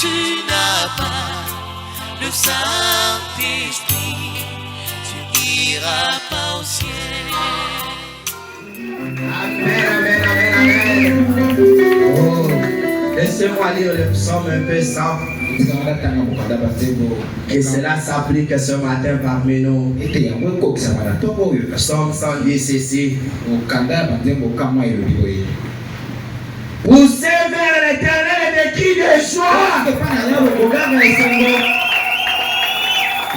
tu n'as pas le Saint-Esprit, tu n'iras pas au ciel. Amen, amen, amen, amen. Oh, laissez-moi lire le psaume un peu simple. Et cela s'applique ce matin parmi nous. Psaume 110 ceci. Poussez vers l'Éternel des cris de joie.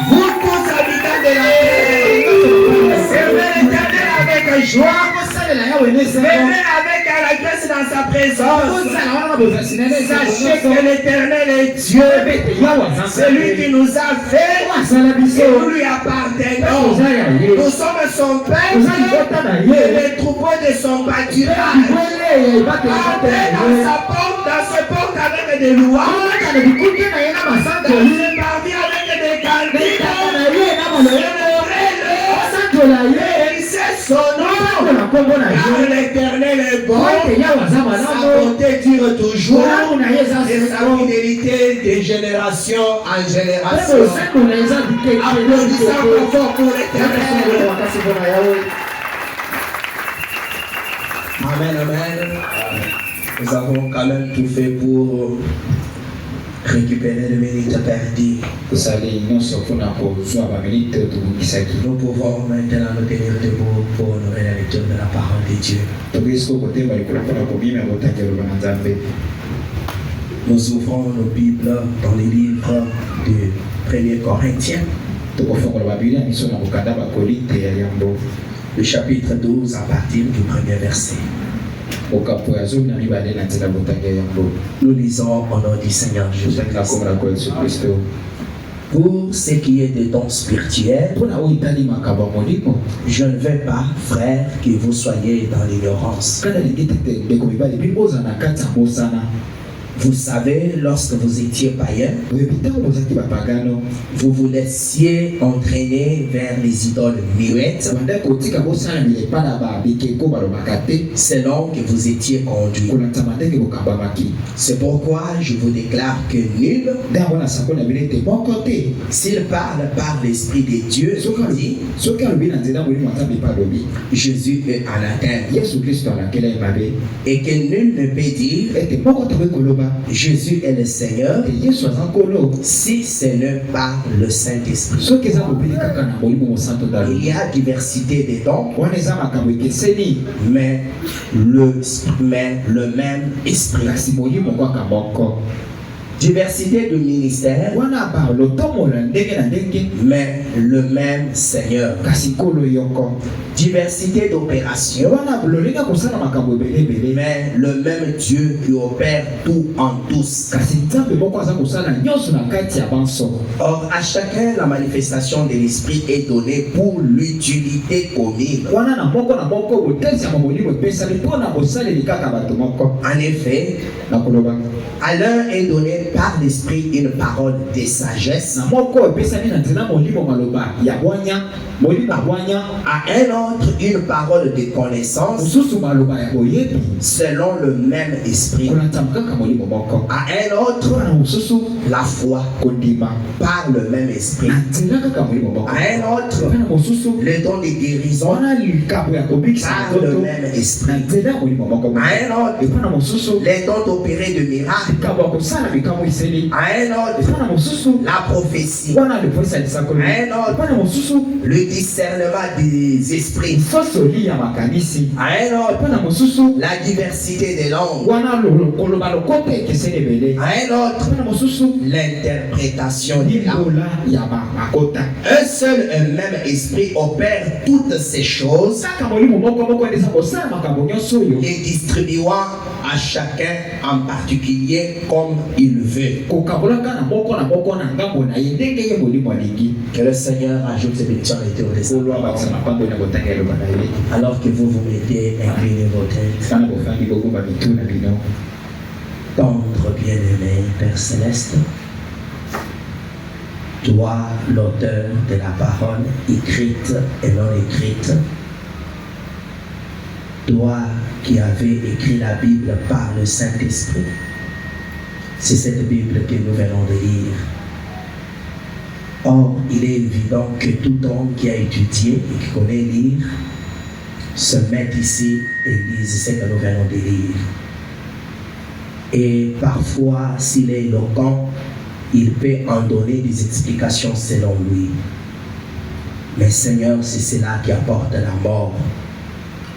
Vous tous habitants de la terre, servez l'Éternel avec joie. Venez avec allégresse dans sa présence. Sachez que l'Éternel est Dieu. C'est lui qui nous a fait et nous lui appartenons. Nous sommes son peuple et les troupeaux de son pâturage. Entrez dans sa porte, dans ce porte avec des louanges, dans ce parvis avec des cantiques. Bénissez son nom, car l'Éternel est bon, sa bonté dure toujours, et sa fidélité de génération en génération. Applaudissons fort pour l'Éternel. Amen, amen. Nous avons quand même tout fait pour récupérer les minutes perdues. Nous pouvons maintenant nous tenir debout pour honorer la lecture de la parole de Dieu. Nous ouvrons nos Bibles dans les livres de 1er Corinthiens, le chapitre 12 à partir du premier verset. Nous lisons au nom du Seigneur Jésus-Christ. Pour ce qui est des dons spirituels, je ne veux pas, frères, que vous soyez dans l'ignorance. Vous savez, lorsque vous étiez païens, vous vous laissiez entraîner vers les idoles muettes, selon que vous étiez conduits. C'est pourquoi je vous déclare que nul, s'il parle par l'Esprit de Dieu, dit Jésus est anathème, et que nul ne peut dire Jésus est le Seigneur si ce n'est pas le Saint-Esprit. Il y a diversité des dons, mais le même Esprit. Diversité de ministères, mais le même Seigneur. Diversité d'opérations, mais le même Dieu qui opère tout en tous. Or, à chacun, la manifestation de l'Esprit est donnée pour l'utilité commune. En effet, à l'un est donné par l'Esprit une parole de sagesse, à un autre une parole de connaissance selon le même Esprit, à un autre la foi par le même Esprit, à un autre le don de guérison par le même Esprit, à un autre les dons d'opérer de miracles, à un autre la prophétie, à un autre le discernement des esprits, à un autre la diversité des langues, à un autre l'interprétation des langues. Un seul et même esprit opère toutes ces choses et distribuant à chacun en particulier comme il veut. Que le Seigneur ajoute ses bénédictions de sa parole. Alors que vous vous mettez, inclinez vos têtes. Tendre bien-aimé Père Céleste, toi, l'auteur de la parole écrite et non écrite, toi qui avais écrit la Bible par le Saint-Esprit, C'est cette Bible que nous venons de lire. Or, il est évident que tout homme qui a étudié et qui connaît lire se met ici et lise ce que nous venons de lire. Et parfois, s'il est éloquent, il peut en donner des explications selon lui. Mais Seigneur, c'est cela qui apporte la mort.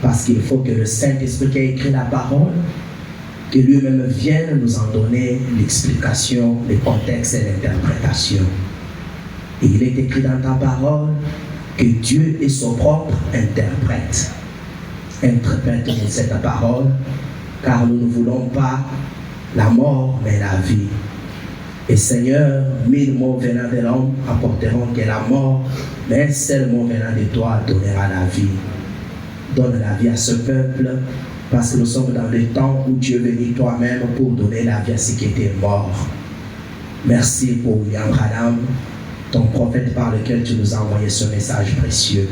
Parce qu'il faut que le Saint-Esprit qui a écrit la parole, que lui-même vienne nous en donner l'explication, le contexte et l'interprétation. Et il est écrit dans ta parole que Dieu est son propre interprète. Interprète-nous cette parole, car nous ne voulons pas la mort, mais la vie. Et Seigneur, 1000 mots venant de l'homme apporteront que la mort, mais un seul mot venant de toi donnera la vie. Donne la vie à ce peuple, parce que nous sommes dans le temps où Dieu est venu toi-même pour donner la vie à ceux qui étaient morts. Merci pour William Branham, ton prophète par lequel tu nous as envoyé ce message précieux.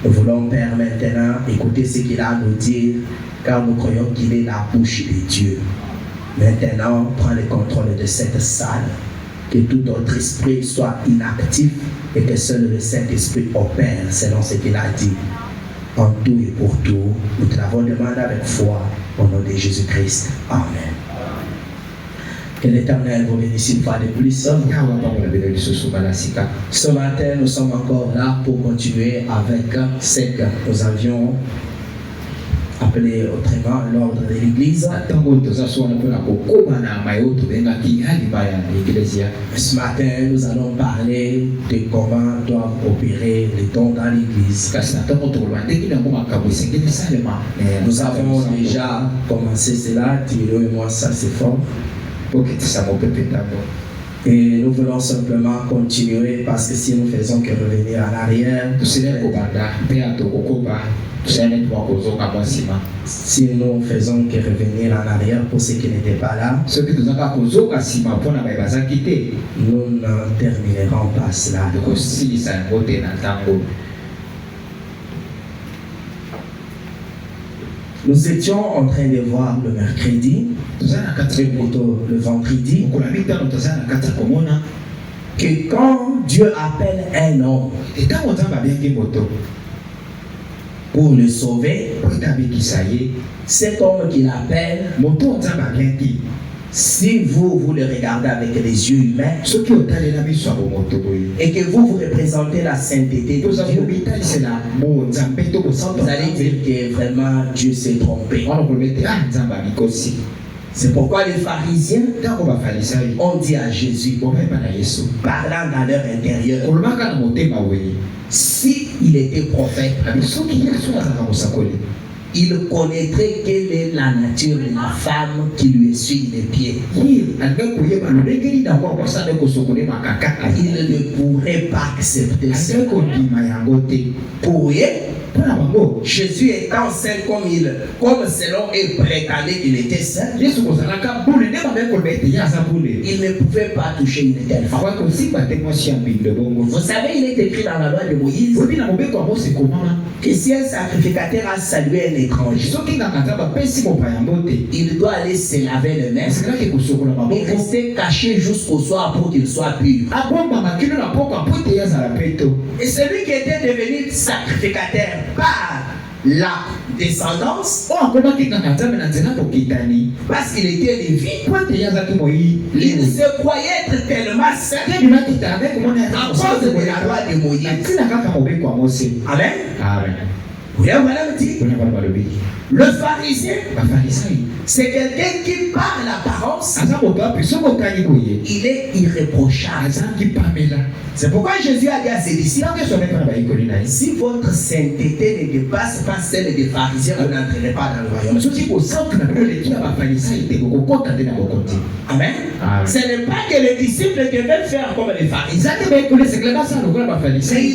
Nous voulons, Père, maintenant écouter ce qu'il a à nous dire, car nous croyons qu'il est la bouche de Dieu. Maintenant, prends le contrôle de cette salle, que tout autre esprit soit inactif et que seul le Saint-Esprit opère selon ce qu'il a dit. En tout et pour tout, nous te l'avons demandé avec foi, au nom de Jésus-Christ. Amen. Que l'Éternel vous bénisse une fois de plus. Ce matin, nous sommes encore là pour continuer avec ce que nous avions appelé autrement l'ordre de l'Église. Ce matin, nous allons parler de comment doivent opérer les dons dans l'Église. Nous avons déjà commencé cela, Thilo et moi, ça c'est fort. Et nous voulons simplement continuer parce que si nous faisons que revenir en arrière, si nous faisons que revenir en arrière pour ceux qui n'étaient pas là, nous n'en terminerons pas cela. Nous étions en train de voir le mercredi, plutôt le vendredi, que quand Dieu appelle un homme pour le sauver, cet homme qu'il appelle, si vous le regardez avec les yeux humains et que vous représentez la sainteté de Dieu, vous allez dire que vraiment Dieu s'est trompé. C'est pourquoi les pharisiens ont dit à Jésus, parlant dans leur intérieur, si il était prophète, il connaîtrait quelle est la nature de la femme qui lui essuie les pieds. Il ne pourrait pas accepter ça. Pour Jésus étant saint comme selon eux prétendait qu'il était saint, il ne pouvait pas toucher une telle femme. Vous savez, il est écrit dans la loi de Moïse que si un sacrificateur a salué un étranger, il doit aller se laver les mains et rester caché jusqu'au soir pour qu'il soit pur. Et celui qui était devenu sacrificateur par la descendance, parce qu'il était lévite, il se croyait être tellement saint à cause de la loi de Moïse. Amen. Vous voyez, madame dit, le pharisien, c'est quelqu'un qui, par l'apparence, il est irréprochable. C'est pourquoi Jésus a dit à ses disciples, si votre sainteté ne dépasse pas celle des pharisiens, vous n'entrerez pas dans le royaume. Amen. Ce n'est pas que les disciples devaient faire comme les pharisiens, mais ils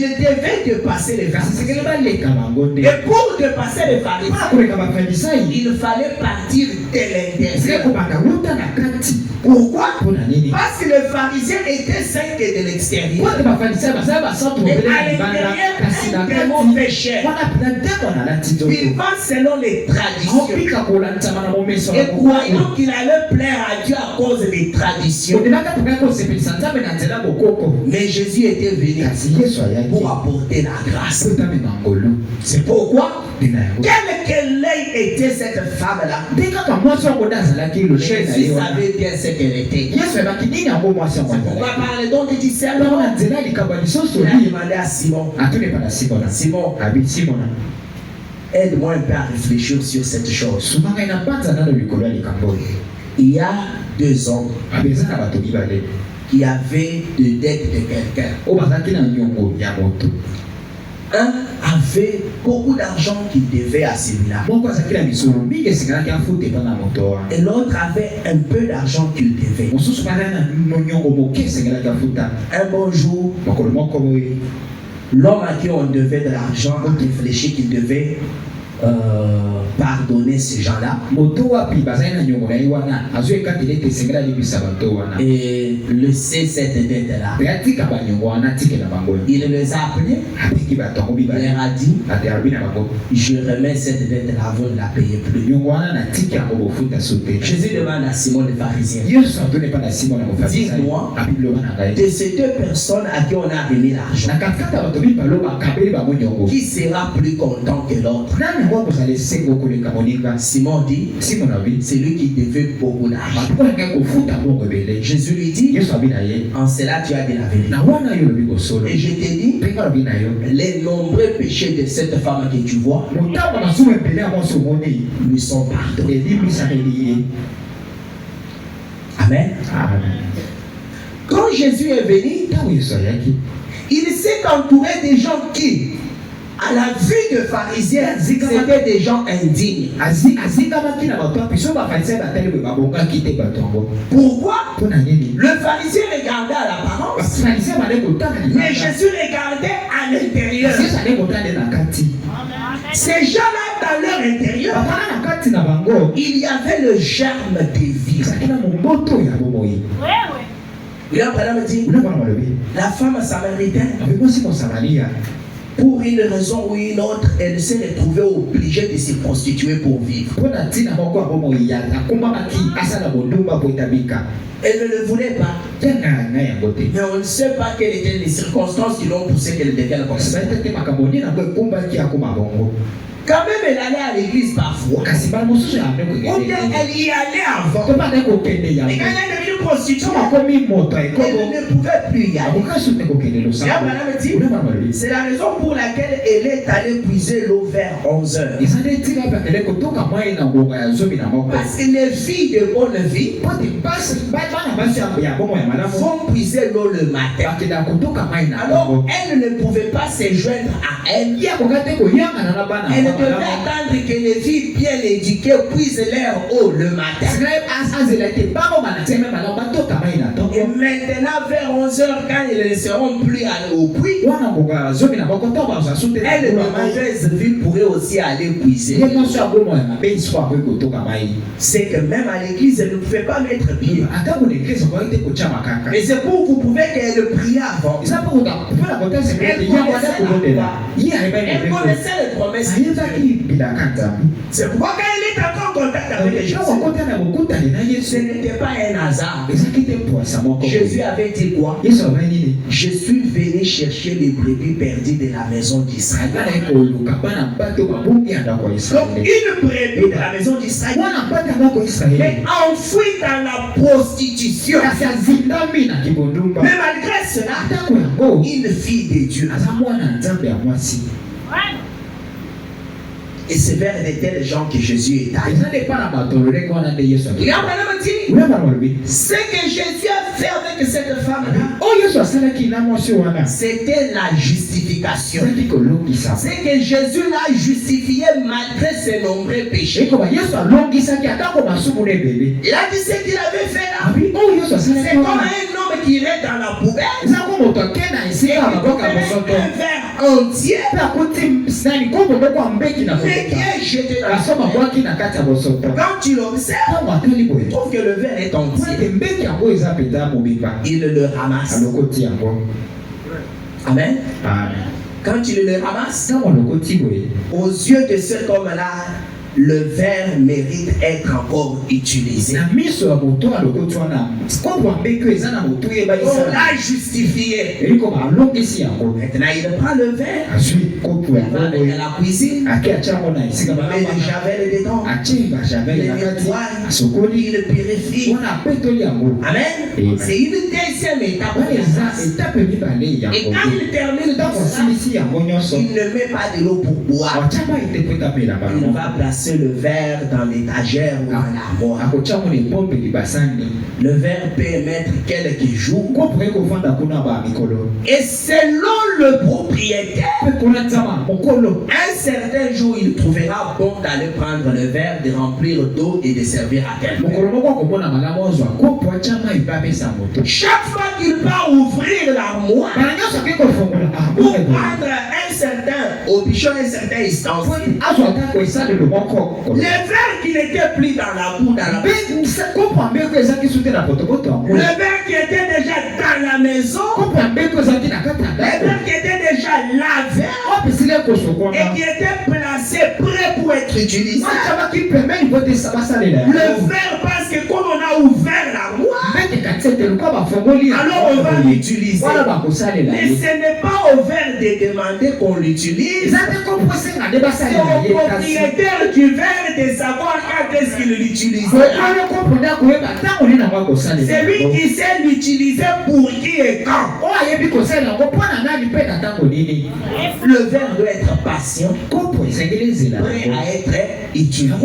devaient dépasser les pharisiens. Et Et pour dépasser les pharisiens, il fallait partir de l'intérieur. Pourquoi? Parce que les pharisiens étaient saints que de l'extérieur. Mais à l'intérieur, un démon pécheur. Ils vivent selon les traditions. Et croyant qu'il allait plaire à Dieu à cause des traditions. Mais Jésus était venu pour apporter la grâce. C'est pourquoi, quelle était cette femme-là? Jésus savait bien ce qu'elle était. On va parler donc du discernement. Il a demandé à Simon. Simon, aide-moi un peu à réfléchir sur cette chose. Il y a 2 hommes qui avaient des dettes de quelqu'un. Un avait beaucoup d'argent qu'il devait à celui-là. Et l'autre avait un peu d'argent qu'il devait. Un bon jour, l'homme à qui on devait de l'argent a réfléchi qu'il devait pardonner ces gens-là. Et laisser cette dette-là. Il les a appelés. Il leur a dit, je remets cette dette-là avant de la payer plus. Jésus demande à Simon le pharisien, dis-moi, de ces 2 personnes à qui on a remis l'argent, qui sera plus content que l'autre? Simon dit, c'est lui qui devait beaucoup d'argent. Jésus lui dit, en cela tu as dit la vérité. Et je t'ai dit, les nombreux péchés de cette femme que tu vois lui sont pardonnés. Amen. Quand Jésus est venu, il s'est entouré des gens qui, à la vue de pharisiens, c'était des gens indignes. Pourquoi? Le pharisien regardait à l'apparence, mais Jésus regardait à l'intérieur. Ces gens-là, dans leur intérieur, il y avait le germe de vie. La femme samaritaine, pour une raison ou une autre, elle s'est retrouvée obligée de se prostituer pour vivre. Elle ne le voulait pas. Mais on ne sait pas quelles étaient les circonstances qui l'ont poussé qu'elle devienne comme ça. Quand même, elle allait à l'église parfois. Ou bien elle y allait avant. Et quand elle est devenue prostituée, elle ne pouvait plus y aller. C'est la raison pour laquelle elle est allée puiser l'eau vers 11h. Parce que les filles de bonne vie vont puiser l'eau le matin. Alors, elle ne pouvait pas se joindre à elle. Elle devait attendre que les filles bien éduquées puisent leur eau le matin. Et maintenant, vers 11h, quand ils ne seront plus au puits, elle de mauvaise vie pourrait aussi aller puiser. C'est que même à l'église, elle ne pouvait pas mettre pied. Mais c'est pour vous pouvez qu'elle prie avant. Elle connaissait les promesses. C'est pourquoi quand elle est encore en contact avec les gens, ce n'était pas un hasard. Jésus avait dit quoi? Je suis venu chercher les brebis perdues de la maison d'Israël. Donc une brebis de la maison d'Israël, mais enfouie dans la prostitution. Mais malgré cela, une fille de Dieu. Et c'est vers de tels gens que Jésus est allé. Ce que Jésus a fait avec cette femme-là, c'était la justification. C'est que Jésus l'a justifié malgré ses nombreux péchés. Il a dit ce qu'il avait fait là. C'est comme un homme qui est dans la poubelle. Et il pouvait mettre un verre entier, mais qui est jeté dans la mer. Quand tu l'observes, tu trouves que le verre est entier. Il le ramasse. Amen. Quand il le ramasse, aux yeux de cet homme-là, le verre mérite être encore utilisé. On l'a justifié. Maintenant, il prend le verre, il va avec la cuisine, il met le javel dedans, il nettoie, il le purifie. Amen. C'est une deuxième étape. Et quand il termine tout ça, il ne met pas de l'eau pour boire. Il va placer le verre dans l'étagère ou dans l'armoire. Le verre peut mettre quelques jours. Et selon le propriétaire, un certain jour, il trouvera bon d'aller prendre le verre, de remplir d'eau et de servir à quelqu'un. Chaque fois qu'il va ouvrir l'armoire pour prendre un certain bichon, un certain ustensile, le verre qui n'était plus dans la boue, le verre qui était déjà dans la maison, le verre qui était déjà lavé et qui était placé prêt pour être utilisé. Le verre, parce que comme on a ouvert l'armoire, alors on va l'utiliser. Mais ce n'est pas au verre de demander qu'on l'utilise. C'est au propriétaire du verre de savoir quand est-ce qu'il l'utilise. C'est lui qui sait l'utiliser pour qui et quand. Le verre doit être patient, prêt à être utilisé.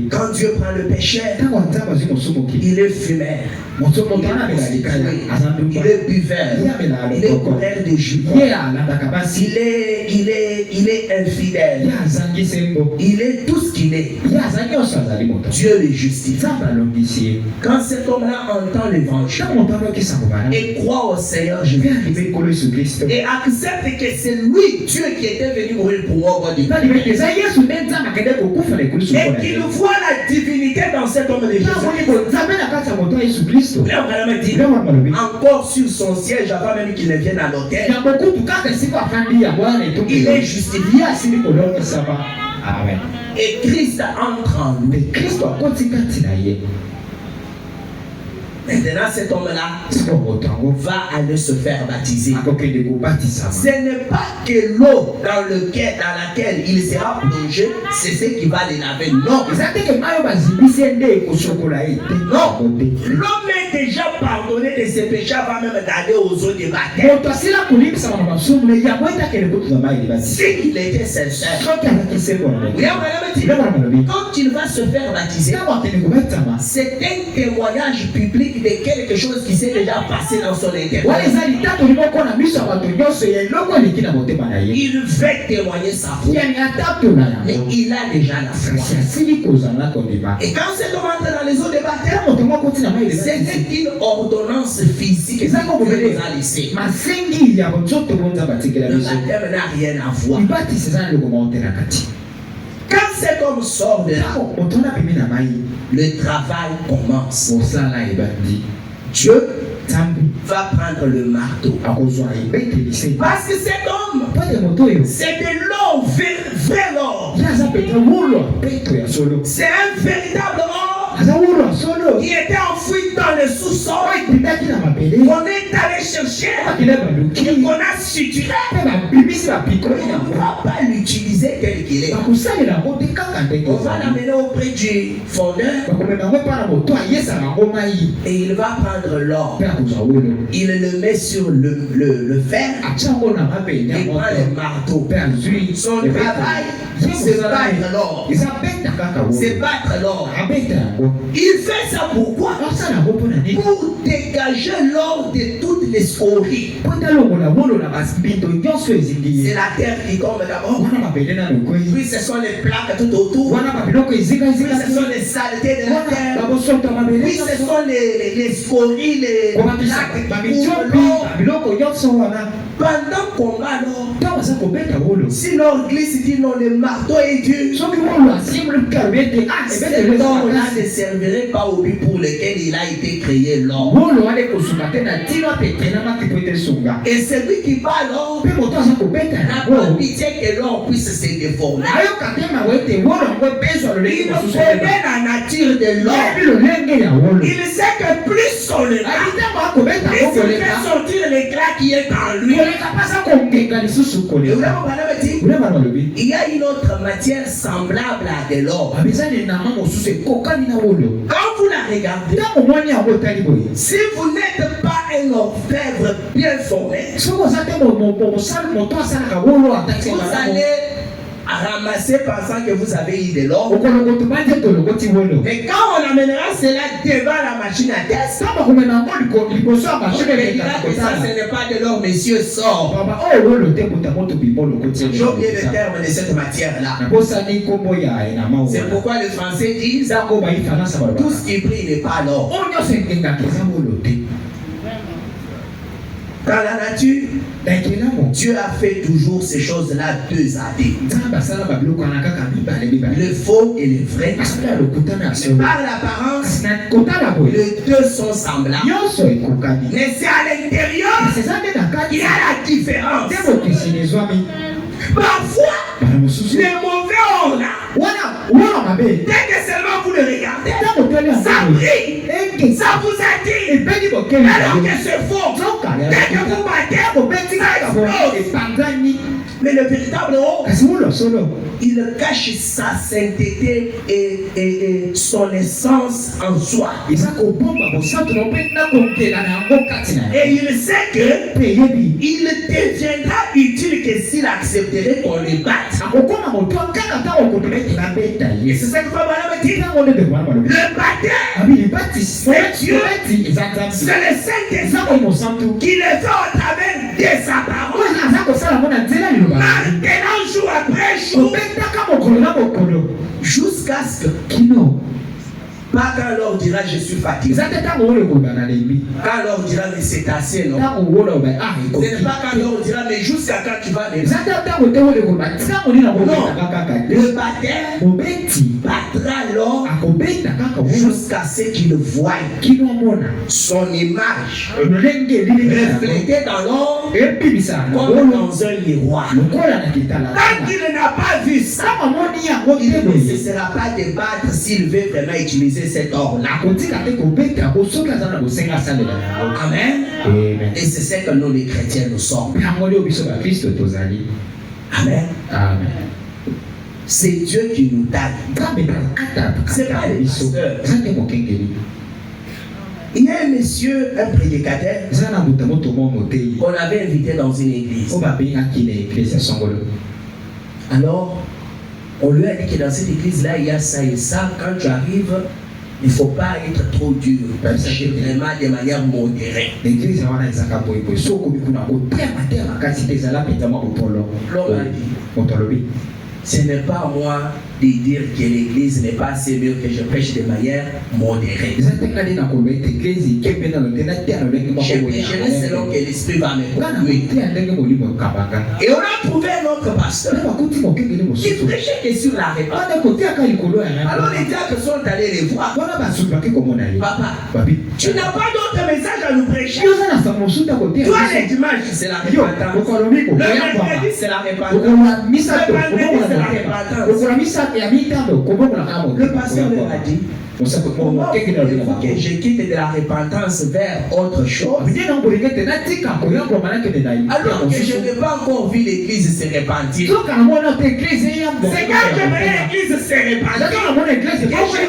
Quand Dieu prend le pécheur, il est fumeur, il est buveur, il est coureur de jupons, il est infidèle, il est tout ce qu'il est. Dieu le justifie. Quand cet homme-là entend l'évangile et croit au Seigneur Jésus-Christ et accepte que c'est lui, Dieu, qui était venu mourir pour moi, et qu'il voit la divinité dans cet homme de Jésus, encore sur son siège avant même qu'il ne vienne à l'hôtel, il est justifié. Amen. Et Christ entre en lui. Maintenant, cet homme-là va aller se faire baptiser. Ce n'est pas que l'eau dans laquelle il sera plongé, c'est ce qui va les laver. Non. L'homme est déjà pardonné de ses péchés avant même d'aller aux eaux du baptême. Si il était sincère. Quand il va se faire baptiser, c'est un témoignage public de quelque chose qui s'est déjà passé dans son intérieur. Il veut témoigner sa foi, mais il a déjà la foi. Et quand cet homme entre dans les eaux de baptême, c'est une ordonnance physique que vous pouvez nous a laissé. Le baptême n'a rien à voir. Quand cet homme sort de là, le travail commence. Dieu va prendre le marteau. Parce que cet homme, c'est de l'or, vrai l'or. C'est un véritable or qui était enfoui dans le sous-sol. On est allé chercher et qu'on a suturé. On ne va pas l'utiliser tel qu'il est. On va l'amener auprès du fondeur et il va prendre l'or. Il le met sur le fer et prend le marteau. Son travail, c'est battre l'or. C'est battre l'or. Il fait ça pourquoi? Pour dégager l'or de toutes les scories. C'est la terre qui tombe d'abord. Puis ce sont les plaques tout autour. Puis ce sont les saletés de la terre. Puis ce sont les scories, les plaques qui couvrent l'or. Pendant qu'on va l'or, si l'or glisse, dit non, le marteau est dur. Cet or-là ne servirait pas au but pour lequel il a été créé l'or. Et celui qui bat l'or n'a pas pitié que l'or puisse se déformer. Il connaît la nature de l'or. Il sait que plus on le bat, plus il fait sortir l'éclat qui est en lui. Il y a une autre matière semblable à de l'or. Quand vous la regardez, si vous n'êtes pas un orfèvre bien formé, vous allez ramasser pensant que vous avez eu de l'or. Mais quand on amènera cela devant la machine à test, on dira que ça ce n'est pas de l'or, monsieur, sort. J'ai oublié le terme de cette matière-là. C'est pourquoi les Français disent tout ce qui brille n'est pas l'or. Dans la nature, Dieu a fait toujours ces choses-là deux à deux. Le faux et le vrai. Par l'apparence, les deux sont semblables. Mais c'est à l'intérieur qu'il y a la différence. Parfois, les mauvais ont là. Dès que seulement vous le regardez, ça brille, ça vous attire. Alors que c'est faux. Dès que vous battez, ça explose. Mais le véritable or, il cache sa sainteté et son essence en soi. Et il sait que il deviendra utile que s'il accepterait qu'on le batte. Et c'est ça que Papa dit. Le baptême, c'est Dieu, c'est le Saint-Esprit qui le fait au travers de sa parole. Maintenant, jour après jour, jusqu'à ce que pas quand l'or dira je suis fatigué. Quand l'or dira mais c'est assez, non. Ce n'est pas quand l'or dira mais jusqu'à quand tu vas les. Non. Le baptême battra l'or jusqu'à ce qu'il voie son image reflétée dans l'or comme dans un miroir. Tant qu'il n'a pas vu ça, il ne se sera pas débattre s'il veut vraiment utiliser cet or-là. Amen. Et c'est ce que nous les chrétiens nous sommes. Amen. Amen. C'est Dieu qui nous taille. C'est pas les pasteurs. Il y a un monsieur, un prédicateur, qu'on avait invité dans une église. Alors, on lui a dit que dans cette église-là, il y a ça et ça. Quand tu arrives, il ne faut pas être trop dur. Prêcher vraiment de manière modérée. L'homme a dit, ce n'est pas à moi de dire que l'église n'est pas assez mieux que je prêche de manière modérée. Je prêcherai selon que l'esprit va me conduire. Et on a trouvé un autre pasteur qui prêchait que sur la réponse. Alors les diacres sont allés les voir. Papa, tu n'as pas d'autre message à nous prêcher. Toi les dimanches c'est la repentance. Le mercredi c'est la repentance. Le vendredi c'est la repentance. Le pasteur leur a dit, comment voulez-vous que je quitte de la repentance vers autre chose alors que je n'ai pas encore vu l'église se repentir? C'est quand je verrai l'église se repentir que je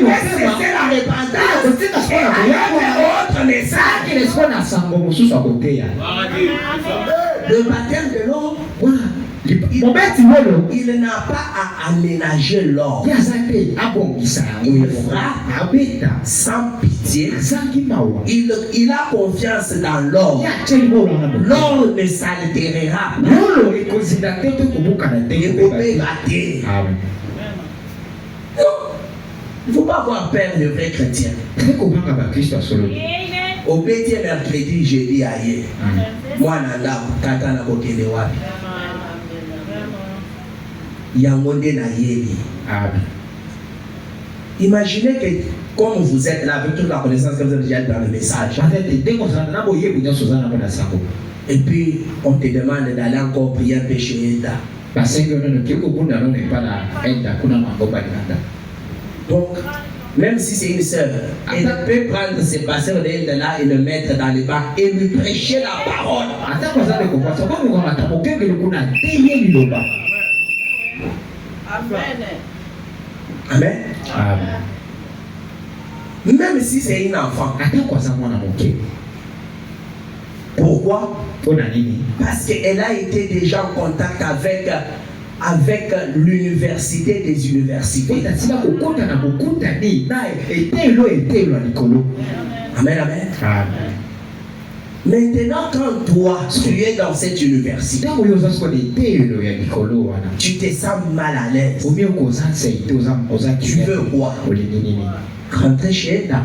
vais cesser la repentance et aller vers autre message. Le baptême de l'eau, il il n'a pas à aménager l'or. Il frappe sans pitié. Il a confiance dans l'or. L'or ne s'altérera pas. Il ne faut pas avoir peur de vrais chrétiens. Au petit mercredi, jeudi, aïe. Moi, nanda, tata na bokele wapi. Yangonde na yeli. Imaginez que comme vous êtes là avec toute la connaissance que vous avez déjà dans le message. Et puis on te demande d'aller encore prier un peu chez Eda. Donc, même si c'est une sœur, elle peut prendre ses pasteurs de là et le mettre dans les bacs et lui prêcher la parole. Amen. Amen. Même si c'est une enfant. Pourquoi? Parce qu'elle a été déjà en contact avec l'université des universités. Amen, amen. Maintenant, quand toi, tu es dans cette université, tu te sens mal à l'aise. Tu veux quoi? Rentrer chez elle.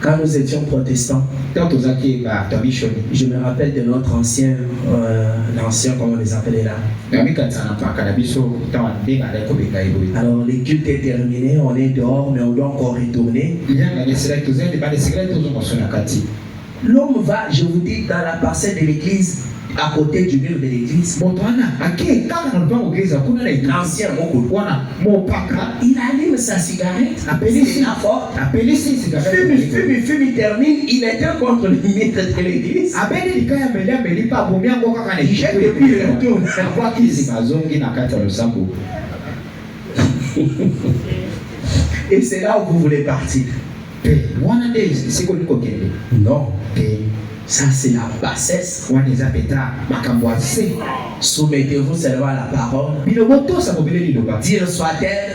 Quand nous étions protestants, je me rappelle de notre ancien, comment on les appelait là. Alors les cultes est terminé, on est dehors, mais on doit encore retourner. L'homme va, je vous dis, dans la parcelle de l'église, à côté du mur de l'église. L'ancien il allume sa cigarette. C'est la forte. Fume, il termine. Il était contre le mur de l'église. Il jette et puis il retourne. Et c'est là où vous voulez partir. Non. Ça c'est la bassesse. Soumettez-vous seulement à la parole. Dire soit-elle,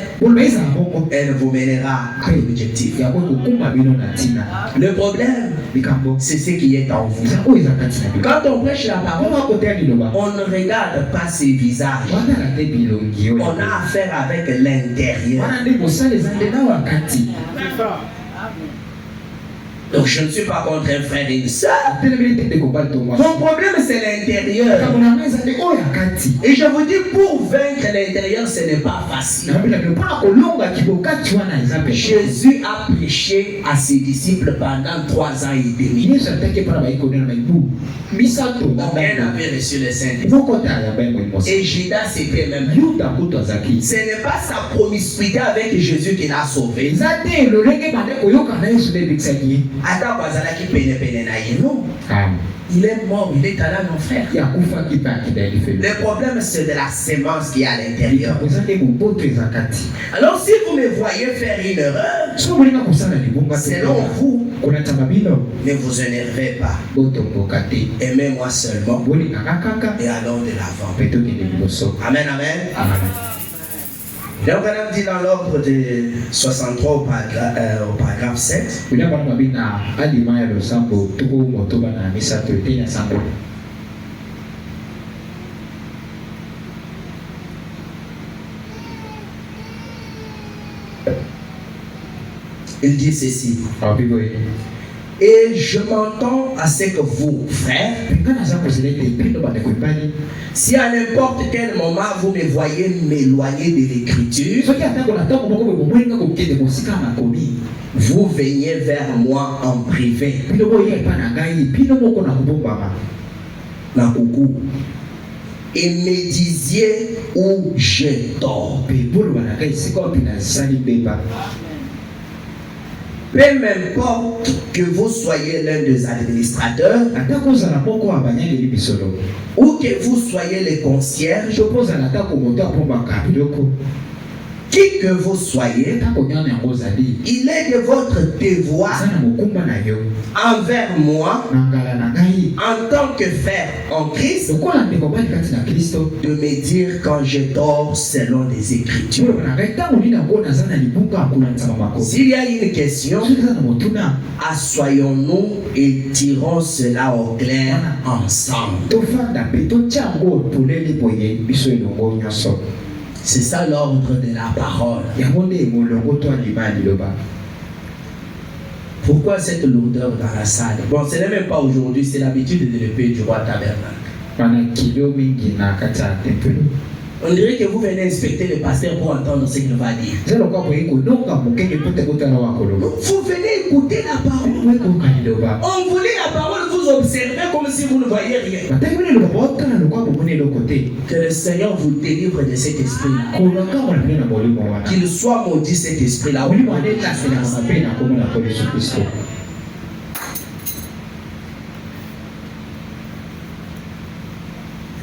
elle vous mènera à l'objectif. Le problème, c'est ce qui est en vous. Quand on prêche la parole, on ne regarde pas ses visages. On a affaire avec l'intérieur. Donc je ne suis pas contre un frère et une soeur. Ton problème c'est l'intérieur. Et je vous dis, pour vaincre l'intérieur, ce n'est pas facile. Jésus a prêché à ses disciples pendant 3 ans et demi. Aucun avait reçu le Saint-Esprit. Et Judas c'était même. Ce n'est pas sa promiscuité avec Jésus qui l'a sauvé. Attends, non. Il est mort, il est allé à nos frères. Le problème, c'est de la sémence qui est à l'intérieur. Alors, si vous me voyez faire une erreur, selon vous, ne vous énervez pas. Aimez-moi seulement. Et allons de l'avant. Amen, amen. Donc, on a dit dans l'ordre de 63 au paragraphe 7. Il dit ceci. Et je m'entends à ce que vous, frères, si à n'importe quel moment vous me voyez m'éloigner de l'écriture, vous veniez vers moi en privé. Et me disiez où j'ai tort. Peu m'importe que vous soyez l'un des administrateurs ou que vous soyez les concierges, qui que vous soyez, il est de votre devoir envers moi, en tant que frère en Christ, de me dire quand je dors selon les Écritures. S'il y a une question, assoyons-nous et tirons cela au clair ensemble. C'est ça l'ordre de la parole. Pourquoi cette lourdeur dans la salle? Bon, ce n'est même pas aujourd'hui, c'est l'habitude de l'épée du roi tabernacle. On dirait que vous venez inspecter le pasteur pour entendre ce qu'il va dire. Vous venez écouter la parole. On voulait la parole, vous observez comme si vous ne voyez rien. Que le Seigneur vous délivre de cet esprit-là. Qu'il soit maudit cet esprit-là.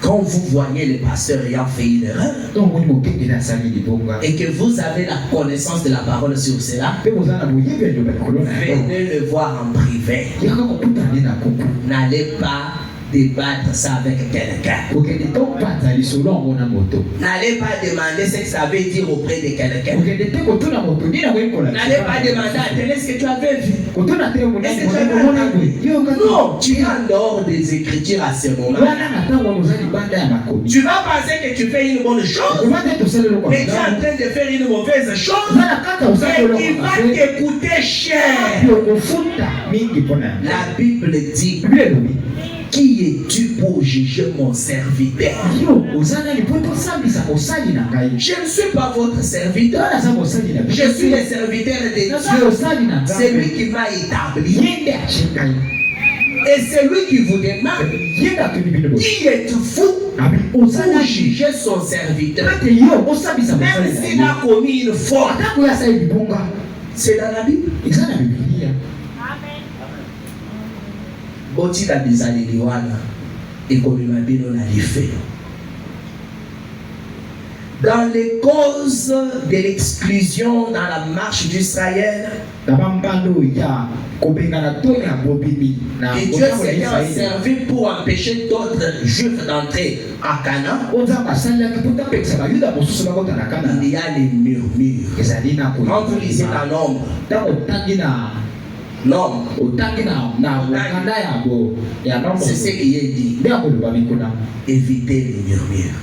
Quand vous voyez le pasteur ayant fait une erreur et que vous avez la connaissance de la parole sur cela, venez le voir en privé. N'allez pas débattre ça avec quelqu'un. N'allez pas demander ce que ça veut dire auprès de quelqu'un. N'allez pas demander à télé ce que tu avais vu. Est-ce que tu avais entendu? Non, tu es en dehors des Écritures à ce moment. Tu vas penser que tu fais une bonne chose, mais tu es en train de faire une mauvaise chose et qui va t'écouter cher. La Bible dit: qui es-tu pour juger mon serviteur? Je ne suis pas votre serviteur. Je suis le serviteur de Dieu. C'est lui qui m'a établi. Et c'est lui qui vous demande: qui êtes-vous pour juger son serviteur? Même s'il a commis une faute. C'est dans la Bible. Boti la bizaliliwana et comme mabino na life. Dans les causes de l'exclusion dans la marche d'Israël, et Dieu s'était servi pour empêcher d'autres Juifs d'entrer à Canaan. Il y a les murmures. Quand vous lisez la Nombre, non, c'est ce qui est dit. Évitez les murmures.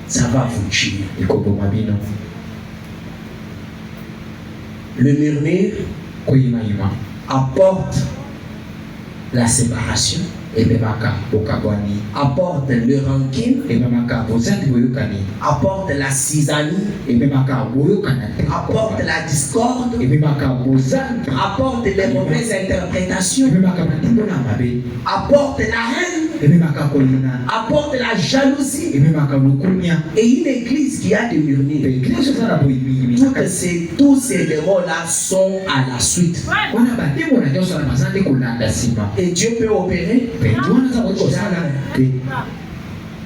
Ça va vous tuer. Le murmure apporte la séparation, apporte le rancune, apporte la cisanie, apporte la discorde, apporte les mauvaises interprétations, apporte la haine, apporte la jalousie. Et une église qui a des murmures, tous ces démons-là sont à la suite. Et Dieu peut opérer.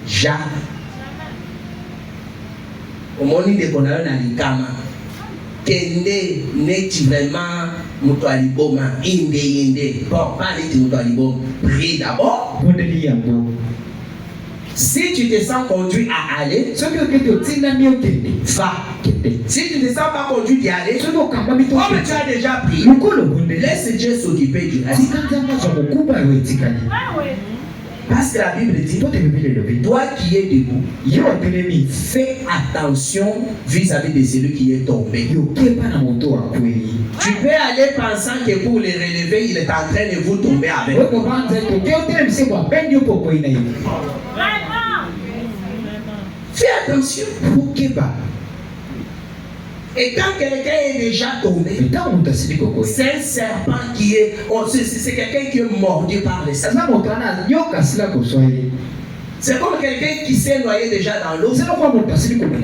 Jamais. Au moment de qu'on a un alikama, kende neti vraiment mutualiboma inde. Bon, pas neti mutualiboma. Prie d'abord. Si tu te sens conduit à aller, va. Si tu ne te sens pas conduit d'y aller, comme tu as déjà pris, laisse Dieu s'occuper du reste. Parce que la Bible dit: toi qui es debout, fais attention vis-à-vis de celui qui est tombé. Tu peux aller pensant que pour le relever, il est en train de vous tomber avec. Fais attention. Et quand quelqu'un est déjà tombé, c'est un serpent qui est. C'est quelqu'un qui est mordu par les serpents. C'est comme quelqu'un qui s'est noyé déjà dans l'eau,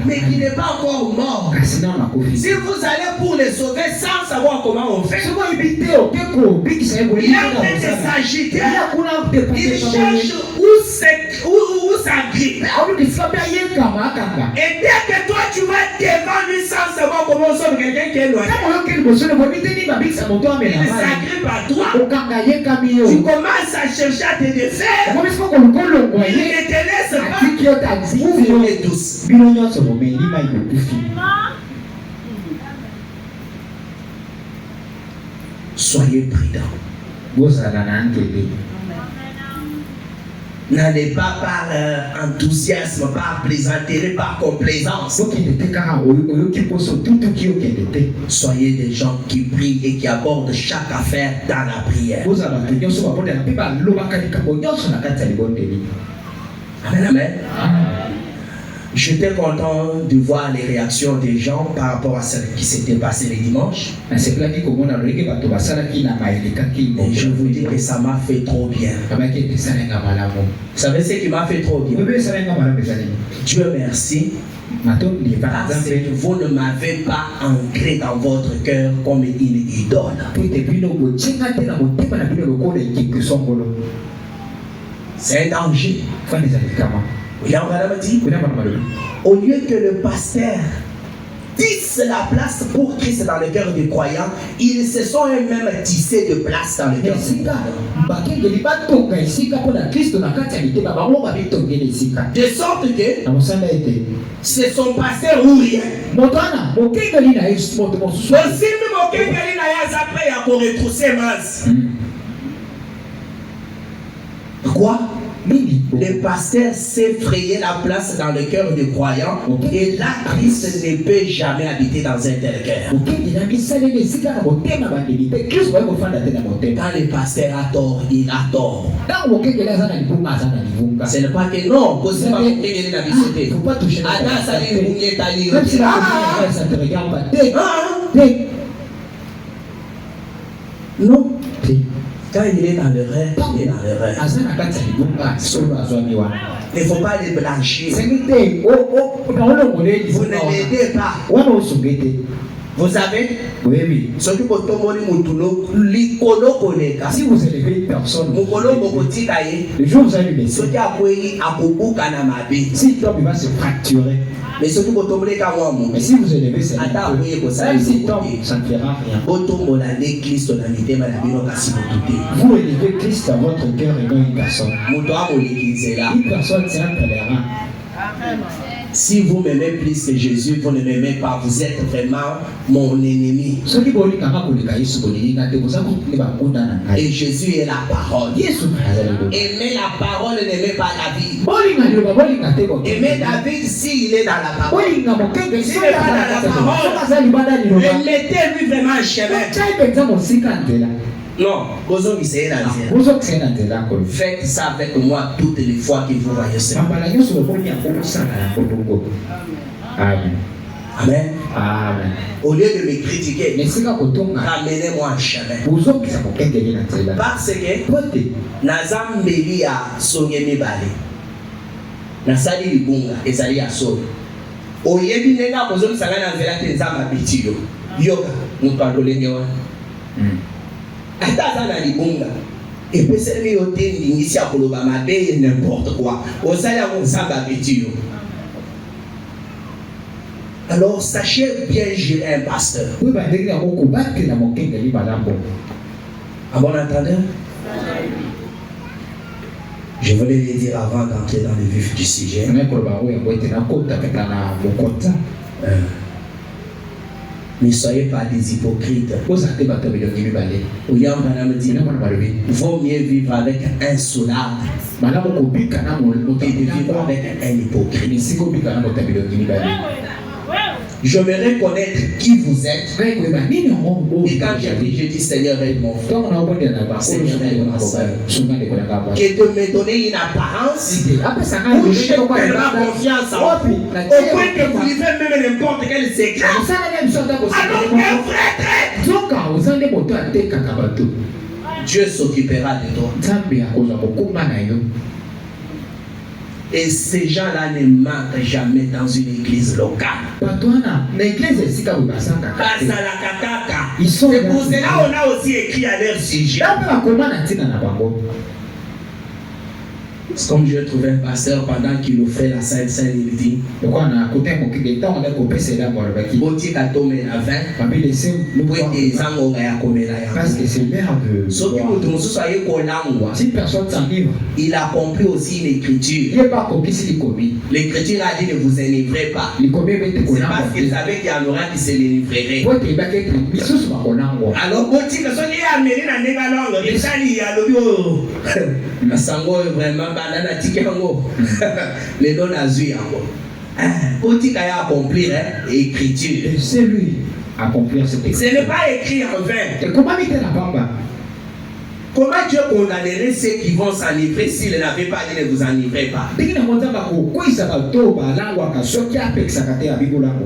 mais qui n'est pas encore mort. Si vous allez pour les sauver sans savoir comment on fait, il est en train de s'agiter. Il cherche où s'agrippe. Et dès que toi tu vas devant lui sans savoir comment on sort quelqu'un qui est loin, il s'agrippe à toi. Tu commences à chercher à te défaire. Il ne te laisse pas. Vous vivez tous. Soyez prudents. N'allez pas par enthousiasme, par plaisanterie, par complaisance. Soyez des gens qui prient et qui abordent chaque affaire dans la prière. Amen, amen. J'étais content de voir les réactions des gens par rapport à ce qui s'était passé les dimanches. Et je vous dis que ça m'a fait trop bien. Vous savez ce qui m'a fait trop bien? Dieu merci. Parce que vous ne m'avez pas ancré dans votre cœur comme une idole. C'est un danger. Au lieu que le pasteur tisse la place pour Christ dans le cœur des croyants, ils se sont eux-mêmes tissés de place dans le cœur des croyants. De sorte que c'est son pasteur ou rien. Après, il a retrousser masse. Quoi? Le pasteur s'est frayé la place dans le cœur des croyants et là, Christ ne peut jamais habiter dans un tel cœur. Quand le pasteur a tort, il a tort. Ce n'est pas que non, c'est pas que il est habité. Attends, ça n'est pas non. Quand il est dans le rêve, il est dans le rêve. Il ne faut pas les blanchir. Vous ne l'aidez pas. Vous savez, si vous élevez une personne, le jour où vous allez laisser, si il tombe, il va se fracturer. Mais si vous élevez cette personne, même s'il tombe, ça ne fera rien. Vous élevez Christ dans votre cœur et non une personne. Une personne, c'est un pèlerin. Si vous m'aimez plus que Jésus, vous ne m'aimez pas, vous êtes vraiment mon ennemi. Et Jésus est la parole. Aimez la parole, n'aimez pas David. Aimez David s'il est dans la parole. S'il n'est pas dans la parole, mettez-lui vraiment un chemin. Non, faites ça avec moi toutes les fois que vous voyez ça. Amen. Amen. Amen. Au lieu de me critiquer, ramenez-moi un chemin. Parce que Nazambeli a Songemi Bale. Nasali Libunga, Ezali a Sol. Au lieu de me dire que vous avez un zama bitio. Yoga, nous parlons de l'Union. Atazana libunga et puis c'est lui au thé ici à Kolobama paye n'importe quoi au salaire on s'en bitio. Alors sachez bien gérer un pasteur. À bon entendeur, je voulais le dire avant d'entrer dans le vif du sujet. Ne soyez pas des hypocrites. Vaut mieux vivre avec un soulard que de vivre avec un hypocrite. Je veux reconnaître qui vous êtes. Et quand j'ai dit Seigneur, aide mon frère. Seigneur, aide ma soeur. Que de me donner une apparence où j'ai tellement confiance en vous. Au point que vous vivez même n'importe quel secret. Alors un vrai trait. Dieu s'occupera de toi. Et ces gens-là ne manquent jamais dans une église locale. C'est pour cela qu'on a aussi écrit à leur sujet. C'est comme je trouvais un pasteur pendant qu'il offrait la Sainte Seine, il dit Boti katome na vin, des angles à parce que c'est l'air de si personne s'en livre, il a compris aussi l'écriture. Il n'est pas compris s'il est commis. L'écriture a dit ne vous enivrez pas. C'est parce qu'il savait qu'il y en aura qui se l'enivrerait. Alors, Boti, quand on est amené dans les ballons, les salis, la sango est vraiment banana tikango. Les dons azui encore. Boti a accompli l'écriture. C'est lui accomplir cette écriture. Ce n'est pas écrit en vain. Comment il était là-bas? Comment Dieu condamnerait ceux qui vont s'enivrer s'il n'avait pas dit ne vous enivrez pas?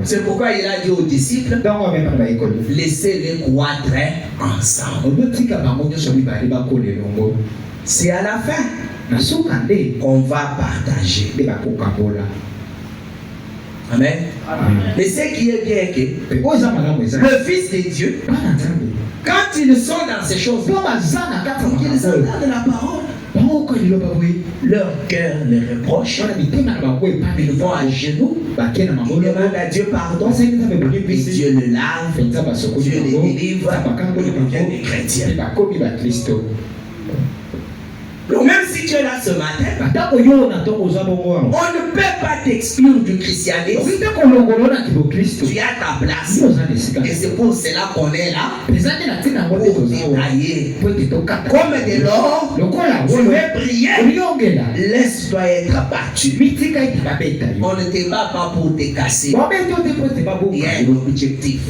C'est pourquoi il a dit aux disciples, laissez-les croître ensemble. C'est à la fin qu'on va partager. Amen. Mais ce qui est bien que le Fils de Dieu, quand ils sont dans ces choses, ils entendent la parole. Leur cœur les reproche. Ils vont à genoux. Ils demandent à Dieu pardon. Et Dieu le lave. Dieu les délivre. Ils deviennent des chrétiens. Donc même si tu es là ce matin, on ne peut pas t'exclure du christianisme. Tu as ta place. Et c'est pour cela qu'on est là. Pour détailler. Comme de l'or, tu veux prier. Laisse-toi être battu. On ne te bat pas pour te casser. Il y a un objectif.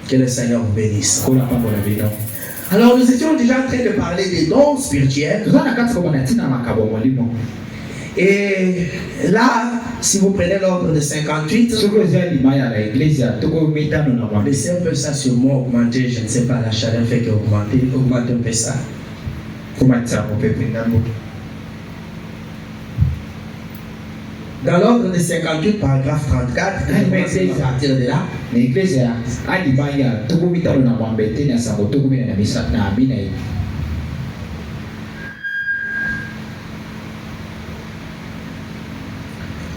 Que le Seigneur vous bénisse. Alors nous étions déjà en train de parler des dons spirituels. Et là, si vous prenez l'ordre de 58, laissez un peu ça sur moi augmenter, je ne sais pas, la chaleur fait qu'augmenter, augmenter un peu ça. Dans l'ordre de 58, paragraphe 34, à partir de là.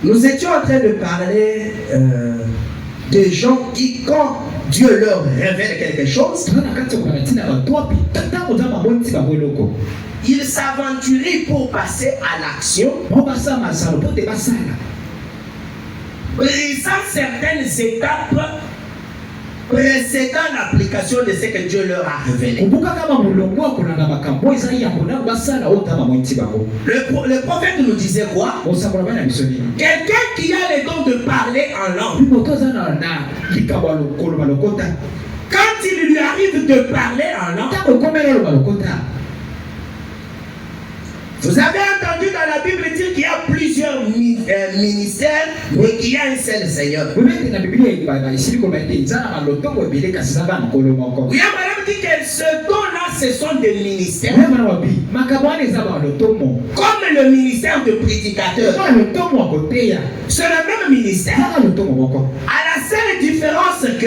Nous étions en train de parler des gens qui, quand Dieu leur révèle quelque chose, ils s'aventuraient pour passer à l'action, brisant certaines étapes précédant l'application de ce que Dieu leur a révélé. Le prophète nous disait quoi? Quelqu'un qui a le don de parler en langue, quand il lui arrive de parler en langue, vous avez entendu dans la Bible dire qu'il y a plusieurs ministères, mais qu'il y a un seul Seigneur. Oui, madame dit que ce don-là, ce sont des ministères. Comme le ministère de prédicateur. C'est le même ministère. À la seule différence que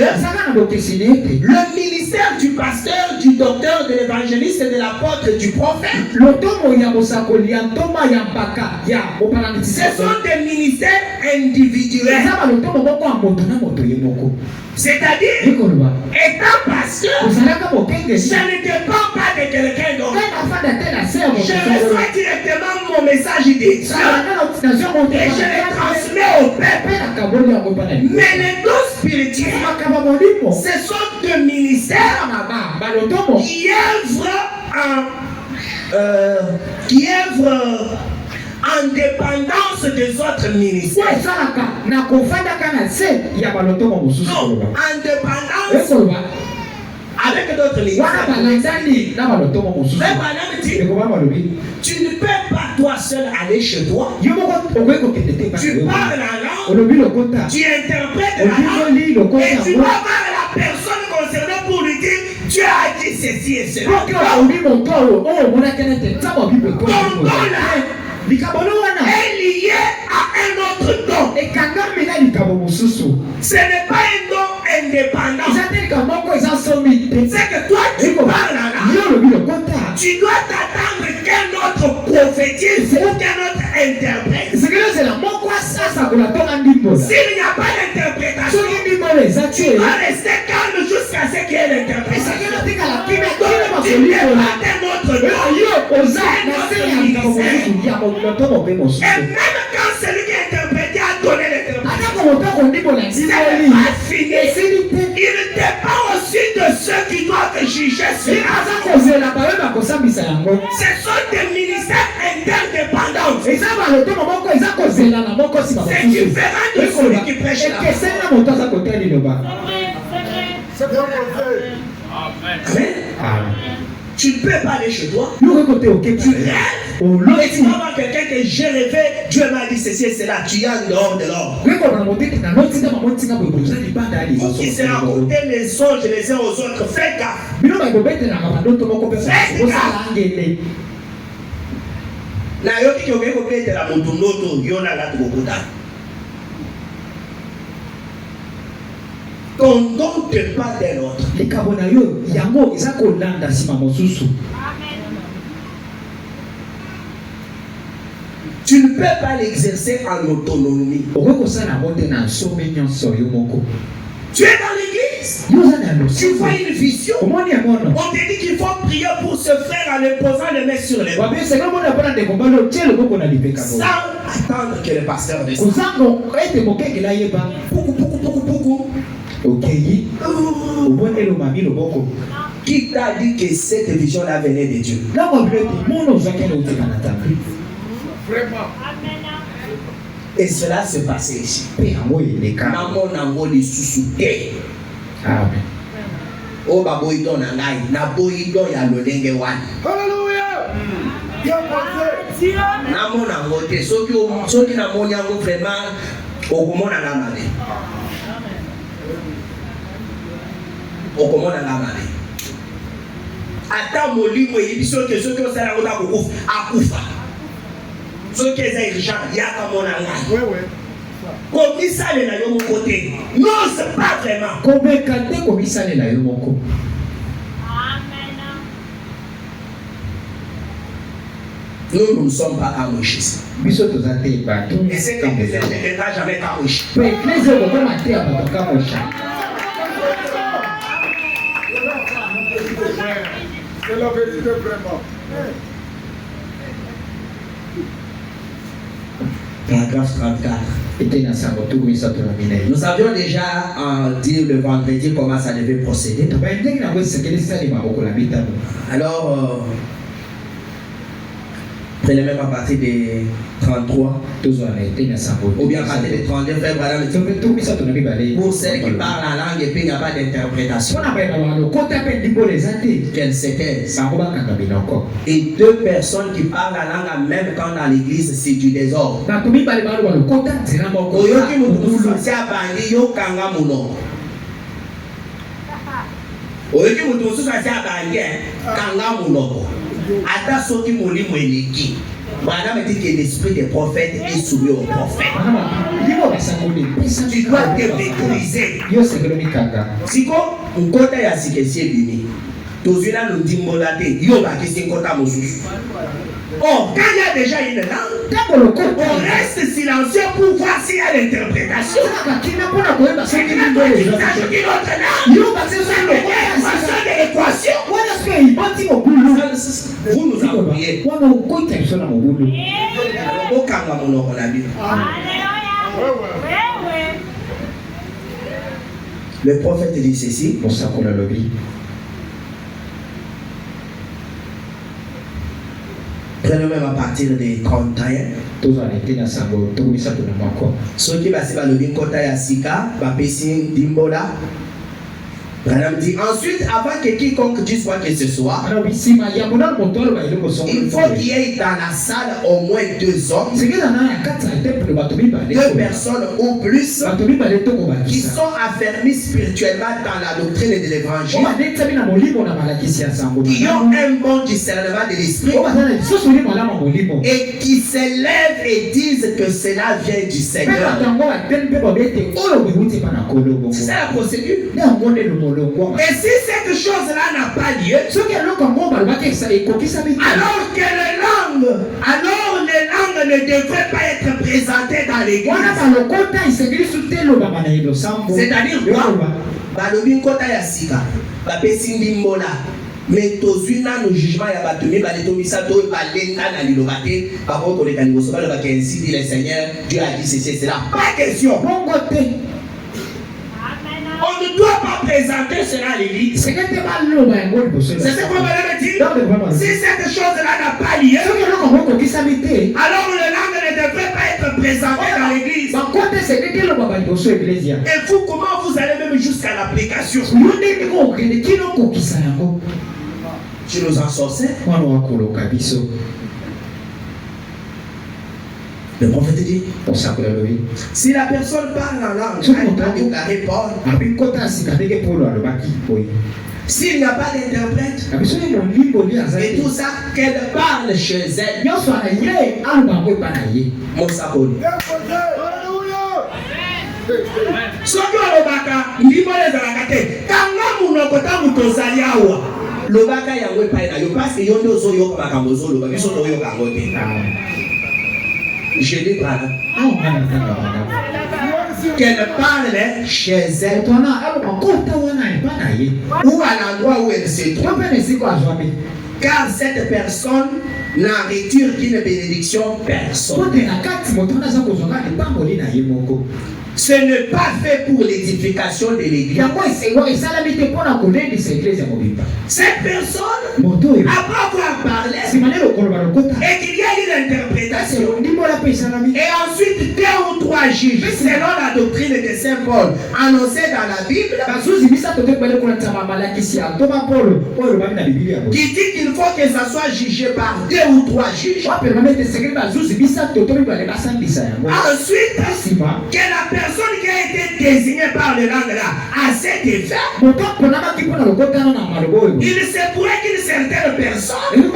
le ministère du pasteur, du docteur, de l'évangéliste, de l'apôtre, du prophète, ce sont des ministères individuels. C'est-à-dire, étant pasteur, je ne dépends pas de quelqu'un d'autre. Je reçois directement mon message de Dieu et je le transmets au peuple. Mais les dons spirituels, ce sont des ministères qui œuvrent en dépendance des autres ministères. Non, en dépendance avec d'autres ministères. Tu ne peux pas toi seul aller chez toi. Tu parles la langue, tu interprètes la langue et tu vas voir la personne concernée pour lui dire Dieu a dit ceci et cela. Est lié à un autre don. Ce n'est pas un don indépendant. C'est que toi tu parles là, tu dois t'attendre quelqu'un d'autre prophétise ou qu'un autre interprète. S'il n'y a pas d'interprétation, tu vas rester calme jusqu'à ce qu'il y ait l'interprétation. Tu n'es pas d'un autre nom. Et même quand celui qui a interprété a donné l'interprétation, c'est pas fini. Il n'était pas au-dessus de ceux qui doivent juger cela. Ce sont des ministères interdépendants. C'est différent de celui qui prêche là. Amen. Tu ne peux pas aller chez toi. Tu rêves. Et tu vas voir quelqu'un que j'ai rêvé, Dieu m'a dit ceci et cela. Tu es en dehors de l'ordre. Vous qui se racontez les songes les uns aux autres, faites gaffe. Ton don te parle de l'autre. Tu ne peux pas l'exercer en autonomie. Tu es dans l'église. Tu vois une vision. On te dit qu'il faut prier pour ce frère en imposant les mains sur les mains. Sans attendre que le pasteur descende. Qui t'a dit que cette vision-là venait de Dieu? Et cela se passait ici. Ata molimo yebiso ke soki osala ngota akufa soki eza urgent yaka mona ngai komisalela yo moko te. Non, c'est pas vraiment komisalela yo moko. Nous ne sommes pas amouchis. Et c'est que vous n'êtes jamais amouchis. C'est la vérité vraiment. Paragraphe 34. Nous avions déjà dit le vendredi comment ça devait procéder. Alors, prenez même à partir des 33 ou bien à partir des 32 frères, pour celles qui parlent en langue et puis il n'y a pas d'interprétation, qu'elles se taisent. Et deux personnes qui parlent la langue en même temps dans l'église, c'est du désordre. Ata soki molimo eleki. Madame dit que l'esprit des prophètes est soumis aux prophètes. Tu dois te maîtriser. Siko, nkota ya sikesi bini. Tozina nous dimbolate, yo ba kisi nkota mosusu. Oh, quand il y a déjà une langue, on reste silencieux pour voir s'il y a l'interprétation. C'est une autre l'équation. Vous nous appuyez. Le prophète dit ceci. Prenons même à partir des 31. Ceux qui va se balobi kota ya sika, va pesi dimbola. Madame dit ensuite, avant que quiconque dise quoi que ce soit, il faut qu'il y ait dans la salle au moins 2 hommes, 2 personnes ou plus, qui sont affermis spirituellement dans la doctrine de l'évangile, qui ont un bon discernement de l'esprit et qui s'élèvent et disent que cela vient du Seigneur. C'est ça la procédure. Et si cette chose-là n'a pas lieu, alors les langues ne devraient pas être présentées dans l'église. C'est-à-dire quoi? Balobi kota ya sika, bapesi ndimbola. Mais tozwi nano jugement ya bato mibale to misato oyo balenga na liloba te bango koleka liboso balobaka ainsi dit le Seigneur, Dieu a dit ceci et cela. Pas question. On ne doit pas présenter cela à l'église. C'est ce qu'on va dire. Si cette chose-là n'a pas lieu, alors le langue ne devrait pas être présenté dans l'église. Et vous, comment vous allez même jusqu'à l'application? Tu nous en sortais? Le prophète dit, si la personne parle en langue, elle doit déclarer Paul. S'il n'y a pas d'interprète, et tout ça, qu'elle parle chez elle. Soki olobaka ndimbo ezalaka te kanga munoko ntango tozali awa lobaka yango epai na yo parce que yo nde ozoyoka makambo ozoloba biso toyoka yango te. Je dis pas qu'elle parle chez elle ou à l'endroit où elle se trouve, car cette personne n'a retiré qu'une bénédiction personnelle. Ce n'est pas fait pour l'édification de l'église. Cette personne, après avoir parlé, et qu'il y a une interprétation, et ensuite 2 ou 3 juges, selon la doctrine de Saint Paul, annoncée dans la Bible, qui dit qu'il faut que ça soit jugé par 2 ou 3 juges. Ensuite, que la personne qui a été désignée par le langue là a cet effet, il se pourrait qu'une certaine personne, que le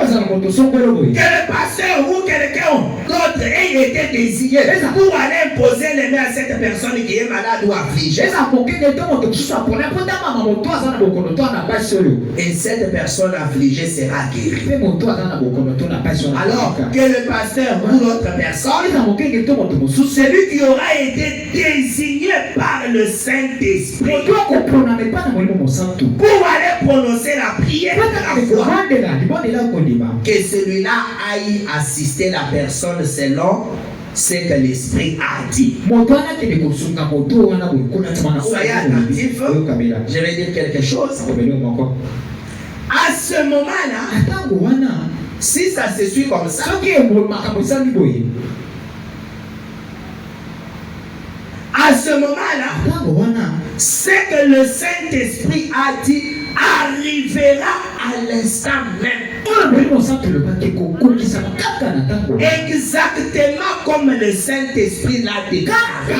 pasteur ou quelqu'un d'autre ait été désigné pour aller imposer les mains à cette personne qui est malade ou affligée. Et cette personne affligée sera guérie. Alors que le pasteur ou l'autre personne, celui qui aura été désigné par le Saint-Esprit pour aller prononcer la prière de la foi, que celui-là aille assister la personne selon ce que l'Esprit a dit. Soyez attentifs, je vais dire quelque chose. À ce moment-là, si ça se suit comme ça, à ce moment-là, ce que le Saint-Esprit a dit arrivera à l'instant même. Exactement comme le Saint-Esprit l'a déclaré.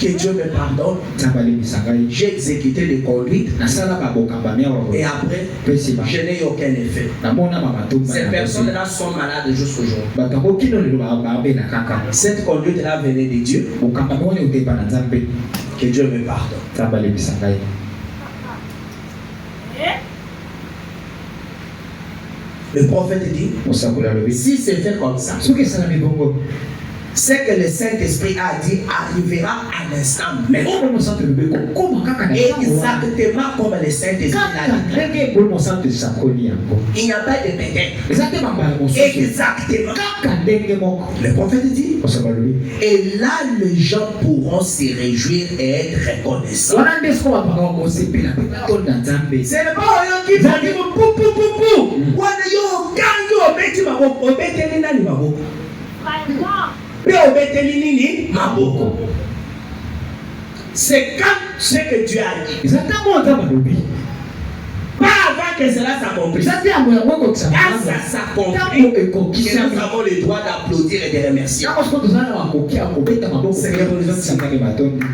Que Dieu me pardonne. J'ai exécuté les conduites. Et après, je n'ai eu aucun effet. Ces personnes-là sont malades jusqu'au jour. Cette conduite-là venait de Dieu. Que Dieu me pardonne. Le prophète dit, si c'est fait comme ça, ce que le Saint-Esprit a dit arrivera à l'instant même. Exactement comme le Saint-Esprit l'a dit. Il n'y a pas de peut-être. Exactement. Le prophète dit, et là les gens pourront se réjouir et être reconnaissants. C'est le pas qui va dire pou pou pou pou. Yo kango beti maboko, obeteli nani maboko. C'est quand ce que Dieu a dit. Pas avant que cela s'accomplisse. Quand ça s'accomplit, que nous avons le droit d'applaudir et de remercier.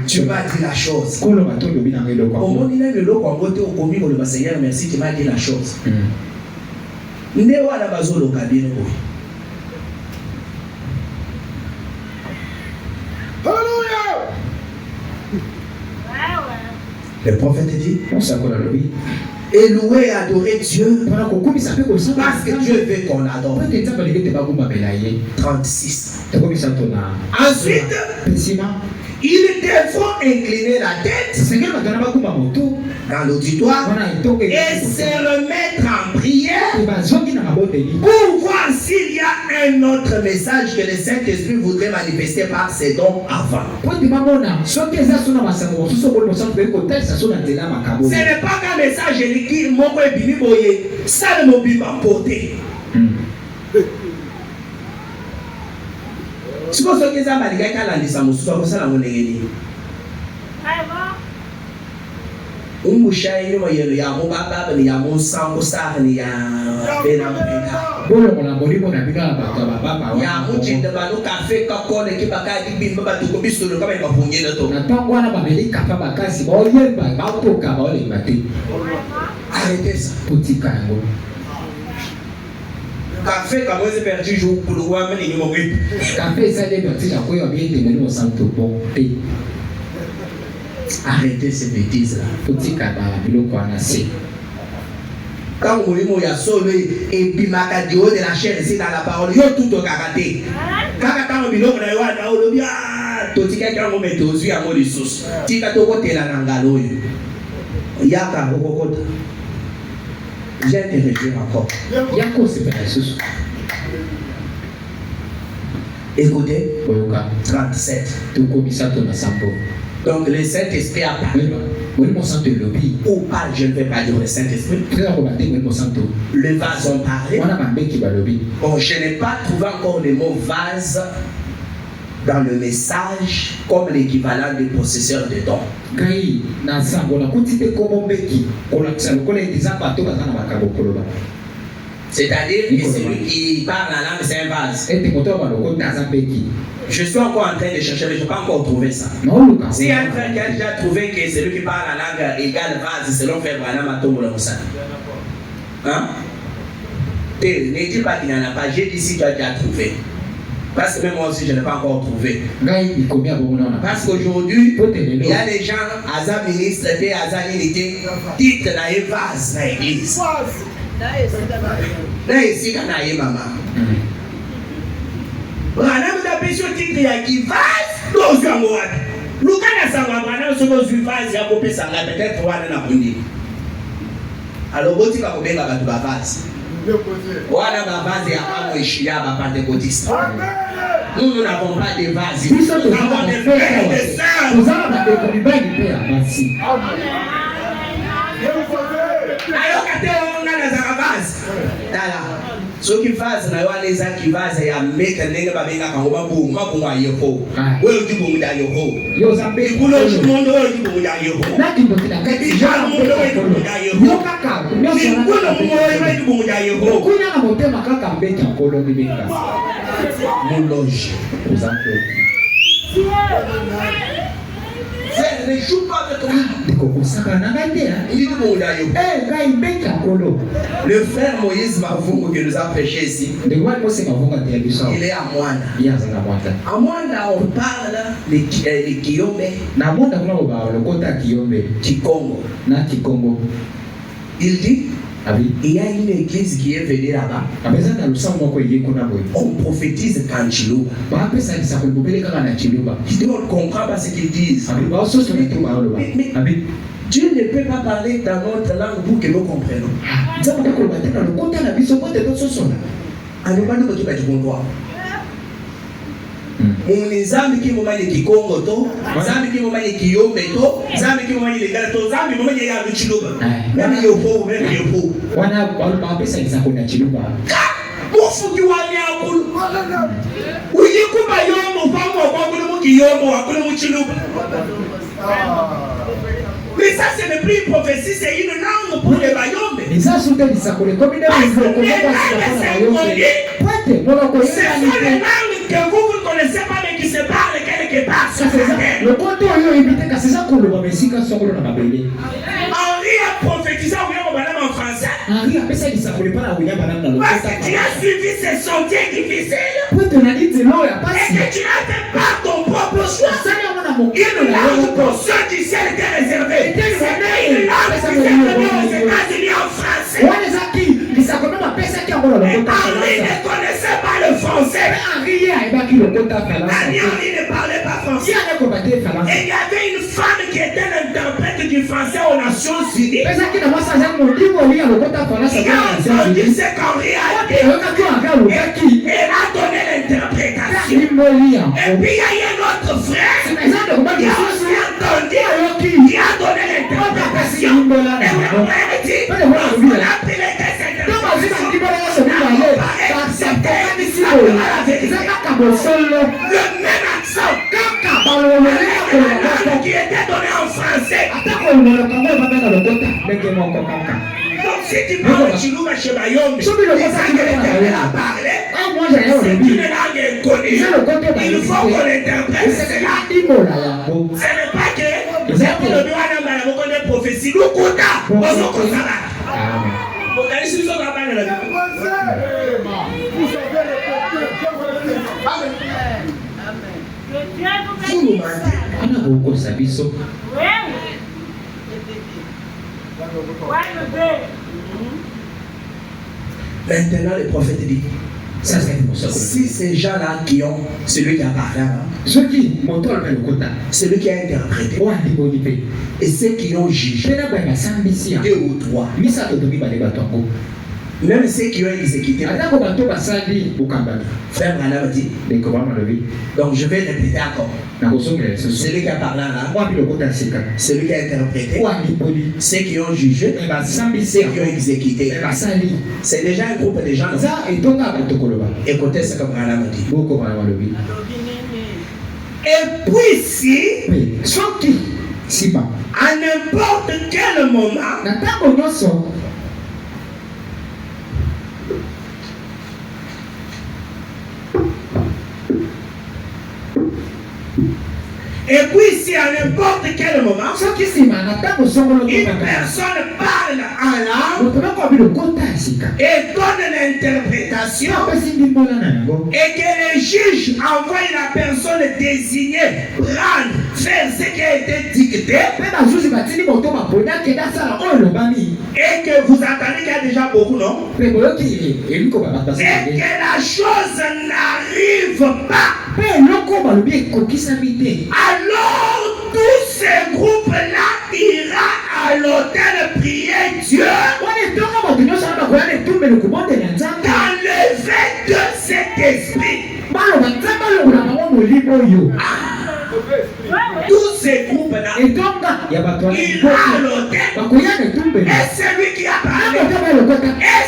Tu m'as dit la chose. Au moment où le Seigneur merci, tu m'as dit la chose. Le prophète dit, On s'accorde à lui. et louer et adorer Dieu, Pendant qu'on coupe, ça fait comme ça. parce que Dieu veut qu'on adore. 36. Ensuite, ils devront incliner la tête dans l'auditoire et se remettre en prière pour voir s'il y a un autre message que le Saint-Esprit voudrait manifester par ses dons avant. Ce n'est pas qu'un message qui est ça ne m'a pas porté. Si vous avez des amis qui ont dit ça, vous avez dit Umushai no yelo ya mo baba ni ya mo sango sa ni ya bena mpenda bolo mona molimo na bika baba ya mo jinda ba no cafe ka kone ki baka di bimba ba to ko bisolo ka ba phungela to na tango na babeli kafa bakasi ba oyemba ba toka ba ole mate arrêtez ça putika yango café ka mo se perdu jour pour le wa meni ni mo gri café ça les berti la koyo bien de mo santo bon pe. Arrêtez ces bêtises-là. Quand vous voulez, il y a solo et puis ma cadio de la chair ici dans la parole, il y a tout au karaté. Quand vous voulez, il y a tout ce qui est en mettre aux yeux à mon ressource. Tika to kote la nangalo. Yaka bokota. J'ai interrogé encore. Yako c'est pas ressource. Écoutez, 37. Tout comme ça ton sambo. Donc le Saint-Esprit a parlé. Ou pas, je ne vais pas dire le Saint-Esprit. Le vase ont parlé. Bon, je n'ai pas trouvé encore le mot vase dans le message comme l'équivalent des possesseurs de dons. C'est-à-dire que celui qui parle la langue, c'est un vase. Je suis encore en train de chercher, mais je n'ai pas encore trouvé ça. Si un frère qui a déjà trouvé que celui qui parle la langue égale vase, selon Frère Branham Matombo le Moussa. Hein? Ne dis pas qu'il n'y en a pas. J'ai dit si tu as déjà trouvé. Parce que même moi aussi, je n'ai pas encore trouvé. Parce qu'aujourd'hui, il y a des gens, Aza ministre, Aza unité, titre dans les vases dans l'église. Là, ici, quand on a eu maman. Branham tapé sur titre ya qui vase dans un mois. Lucas n'a pas Branham sur le vase ya copé ça la peut-être trois na kundi. Alors boti ka kobenga batu ba vase. Wana ba vase ya kamo ishia ba pentecôtiste. Nous n'avons pas de vase. Nous avons des frères et des sœurs. Nous avons des communautés de paix. Merci. Alors quand on a la vase. Dala. So qui fasse na yo les qui fasse ya make ndenge ba benga ka ngoba bu makunwa yeho we ujibu muda yeho Yo zambe kulo mundo we ujibu muda yeho na kimbo kidakati ja mundo we ujibu muda yeho yo kaka kulo mundo we ujibu muda yeho kunya na motema kaka mbeki akolo bibenga muloge uzambe c'est ne joue pas avec toi dikokosaka na ngandea ujibu muda yeho ngai mbeki akolo. Le frère Moïse Mavungu qui nous a prêché ici, il est à Mwanda. À Mwanda, on parle de Kiyombe, Kikongo. Il dit, il y a une église qui est venue là-bas. On prophétise Kanchiluba. Il dit, on ne comprend pas ce qu'ils disent. Mais Dieu ne peut pas parler dans notre langue pour que nous comprenions. Zambi ki mumanye Kikongo to, zambi ki mumanye Kiyombe to, zambi ki mumanye Legala to, zambi mumanye ya Luchiluba. Même Yopo, même Yopo. Wana ba pesa izakona Chiluba. Mufu ki wali akulu. Uyikuba yomo pamo kwa kule mu Kiyombo, akule mu Chiluba. Mais ça, ce n'est plus une prophétie, c'est une langue pour les royaumes. Ce sont les langues que vous ne connaissez pas, mais qui se parlent quelque part sur cette terre. Henri a prophétisé en français. Parce que tu as suivi ces sentiers difficiles. Et que tu n'as fait pas ton propre choix. Une large portion du ciel était réservée. C'était une langue qui s'est donnée aux États-Unis en français. Et Henri ne connaissait pas le français. Henri ne parlait pas français. Et il y avait une femme qui était l'interprète du français aux Nations Unies. Il a entendu ce qu'Henri a dit. Elle a donné l'interprétation. Et puis il y a un autre frère qui a aussi entendu, qui a donné l'interprétation. Et on a dit, on a pris les deux interprétations. Le même accent qui était donné en français. Donc si tu parles de Chilouba chez Bayom, les gens qui l'Éternel a parlé, c'est une langue inconnue. Il faut qu'on l'interprète cela. Ce n'est pas que vous avez le droit de prophétie. Nous comptons, nous comptons ça là. Vous avez su ça dans la Bible. Vous savez le Maintenant, le prophète dit, si ces gens-là qui ont celui qui a parlé, celui qui a interprété, et ceux qui ont jugé, 2 ou 3, même ceux qui ont exécuté, frère Branham dit, donc je vais répéter encore. Celui qui a parlé là, celui qui a interprété, ceux qui ont jugé, ceux qui ont exécuté. C'est déjà un groupe de gens. Écoutez ce que Branham dit. Et puis si, à n'importe quel moment, et puis si à n'importe quel moment, une personne parle en langue et donne l'interprétation et que le juge envoie la personne désignée prendre, faire ce qui a été dicté et que vous attendez qu'il y a déjà beaucoup, non? Et que la chose n'arrive pas. Alors tous ces groupes-là ira à l'autel prier Dieu d'enlever de cet esprit. Tous ces groupes-là ira à l'autel. Et celui qui a parlé, et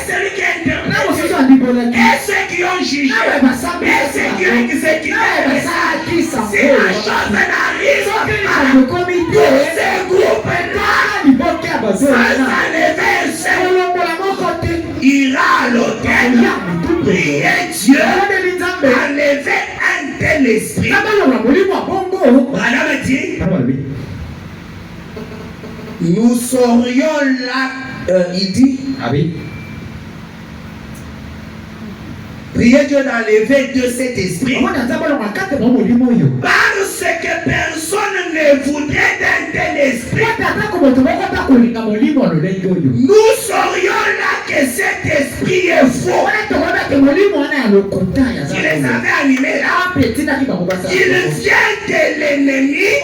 celui qui a interprété, et ceux qui ont jugé, et ceux qui ont exécuté, si la chose n'arrive pas, tous ces groupes-là, sans enlever seul, ira à l'autel, prier Dieu, enlever un tel esprit. Branham dit, nous serions là, il dit, priez Dieu d'enlever de cet esprit parce que personne ne voudrait d'un tel esprit. Nous saurions là que cet esprit est faux. Il les avait animés là. Il vient de l'ennemi et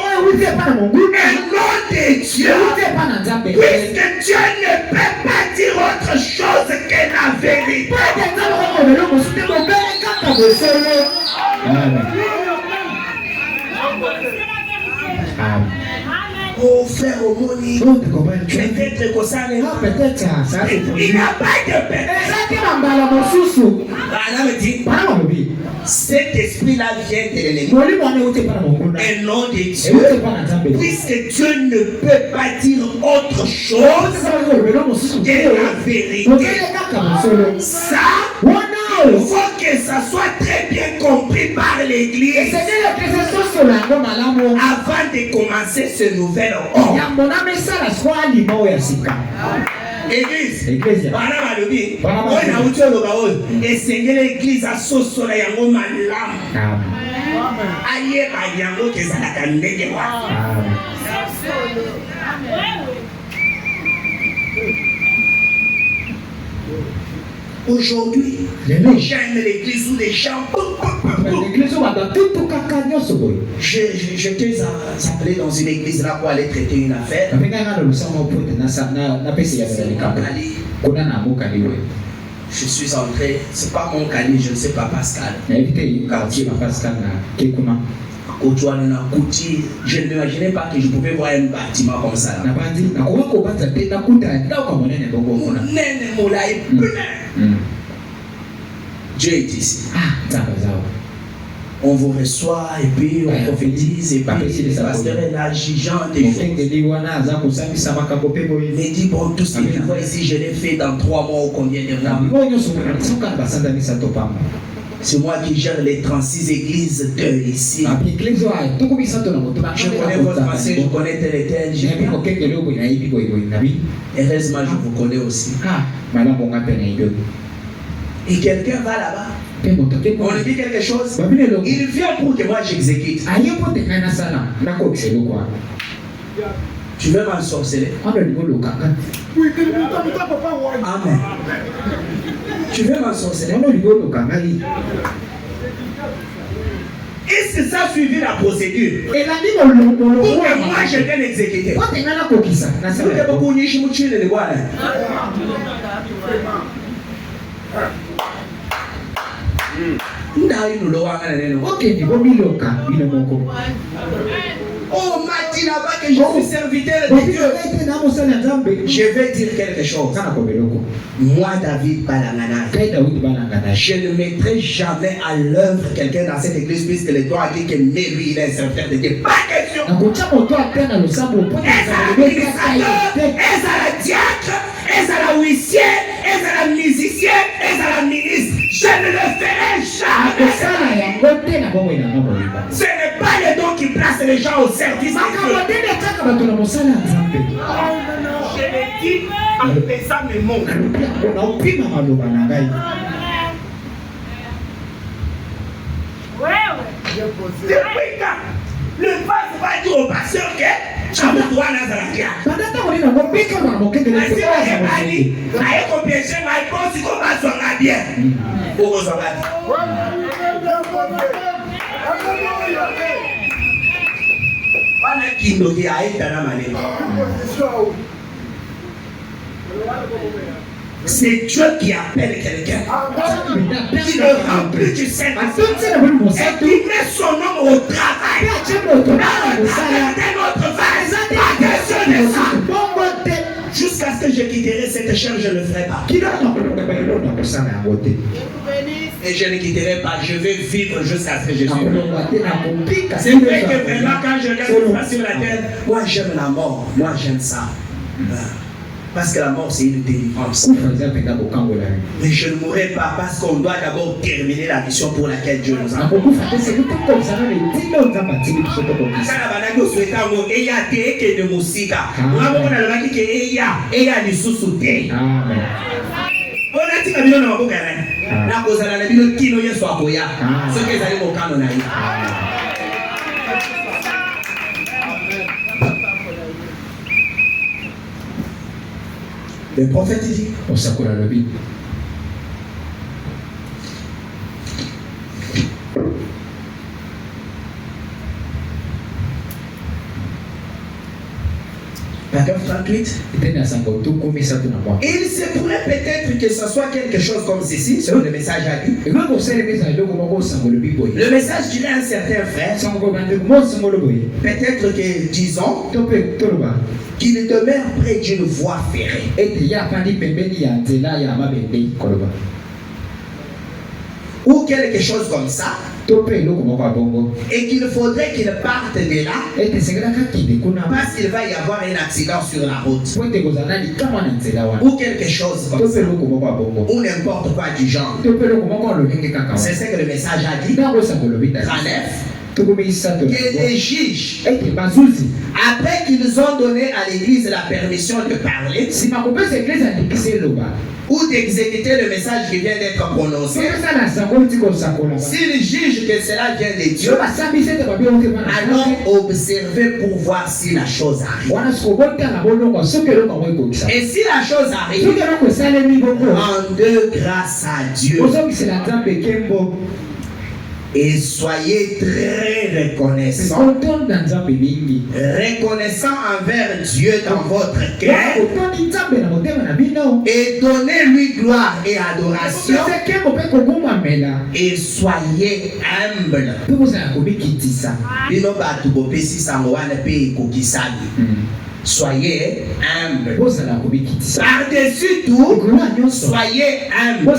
non de Dieu, puisque Dieu ne peut pas dire autre chose que la vérité. Oh frère Omoni, peut-être que ça n'est pas. Il n'a pas de peut-être. Cet esprit-là vient de l'ennemi et non de Dieu, puisque Dieu ne peut pas dire autre chose que la vérité. Ça, il faut que ça soit très bien compris par l'Église avant de commencer ce nouvel ordre. Église, Branham alobi, on a outil le baoul, et Seigneur l'Église a sosola yango malamu. Aïe, Bayango, qui est à la canne. Aujourd'hui, j'aime l'église où les gens. J'étais appelé dans une église là pour aller traiter une affaire. Je suis entré, c'est pas mon cali, je ne sais pas Pascal. Je ne m'imaginais pas que je pouvais voir un bâtiment comme ça. Dieu est ici. On vous reçoit et puis on prophétise et puis le pasteur est là, jugeant des choses. Il dit bon, tout ce que tu vois ici, je l'ai fait dans 3 mois ou combien de mois. C'est moi qui gère les 36 églises de ici. Je connais votre passé, je connais tel et tel. Heureusement, je vous connais aussi. Et quelqu'un va là-bas. On lui dit quelque chose. Il vient pour que moi j'exécute. Tu veux m'ensorceler? Amen. Tu veux m'ensorceler? Est-ce que ça suivi la procédure? Pourquoi moi je viens l'exécuter? Oh, m'a dit là-bas que je suis serviteur de Dieu. Je vais dire quelque chose. Moi, David Balangana, je ne mettrai jamais à l'œuvre quelqu'un dans cette église puisque le doigt a dit que lui, il est un serviteur de Dieu. Pas question. Est-ce à la diacre, est-ce à la huissière, est-ce à la musicienne, est-ce à la ministre? Je ne le ferai jamais. Ce n'est pas les dons qui placent les gens au service de Dieu. Je l'ai dit en pesant mes mots. Depuis quand le pape va dire au pasteur que tu as le droit dans la pierre. C'est Dieu qui appelle quelqu'un, qui le remplit du Saint-Esprit et qui met son nom au travail. Jusqu'à ce que je quitterai cette chair, je ne le ferai pas. Et je ne quitterai pas, je vais vivre jusqu'à ce que je suis. C'est vrai que vraiment quand je regarde sur la terre, moi j'aime la mort, moi j'aime ça. Parce que la mort c'est une délivrance. Mais je ne mourrai pas parce qu'on doit d'abord terminer la mission pour laquelle Dieu nous a. Le prophète dit, paragraphe 38. Il se pourrait peut-être que ce soit quelque chose comme ceci, selon le message a dit. Le message dirait à un certain frère, peut-être que, disons, qu'il demeure près d'une voie ferrée. Ou quelque chose comme ça. Et qu'il faudrait qu'il parte de là parce qu'il va y avoir un accident sur la route ou quelque chose comme ça ou n'importe quoi du genre. C'est ce que le message a dit. 39. que les juges, après qu'ils ont donné à l'église la permission de parler ou d'exécuter le message qui vient d'être prononcé, s'ils jugent que cela vient de Dieu, alors observez pour voir si la chose arrive. Et si la chose arrive, rendez grâce à Dieu. Et soyez très reconnaissants. Reconnaissant envers Dieu dans votre cœur. Et donnez-lui gloire et adoration. Et soyez humble. Soyez humble. Par-dessus tout, soyez humble. Ne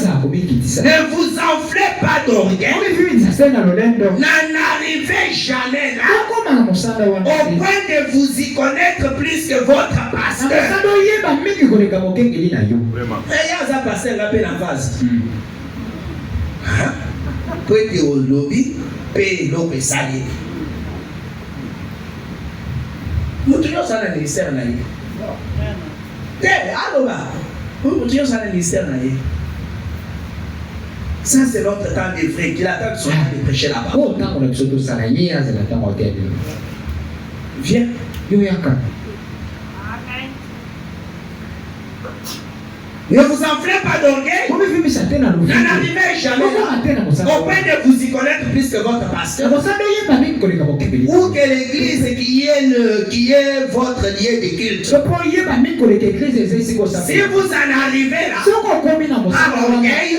vous enflez pas d'orgueil. N'en arrivez jamais là au point de vous y connaître plus que votre pasteur. Ça c'est notre temps de frères qui attend son temps de prêcher la parole. Viens. Ne vous enflez pas d'orgueil. N'en arrivez jamais au point de vous y connaître plus que votre pasteur. Ou que l'église qui est votre lieu de culte. Si vous en arrivez là, par orgueil,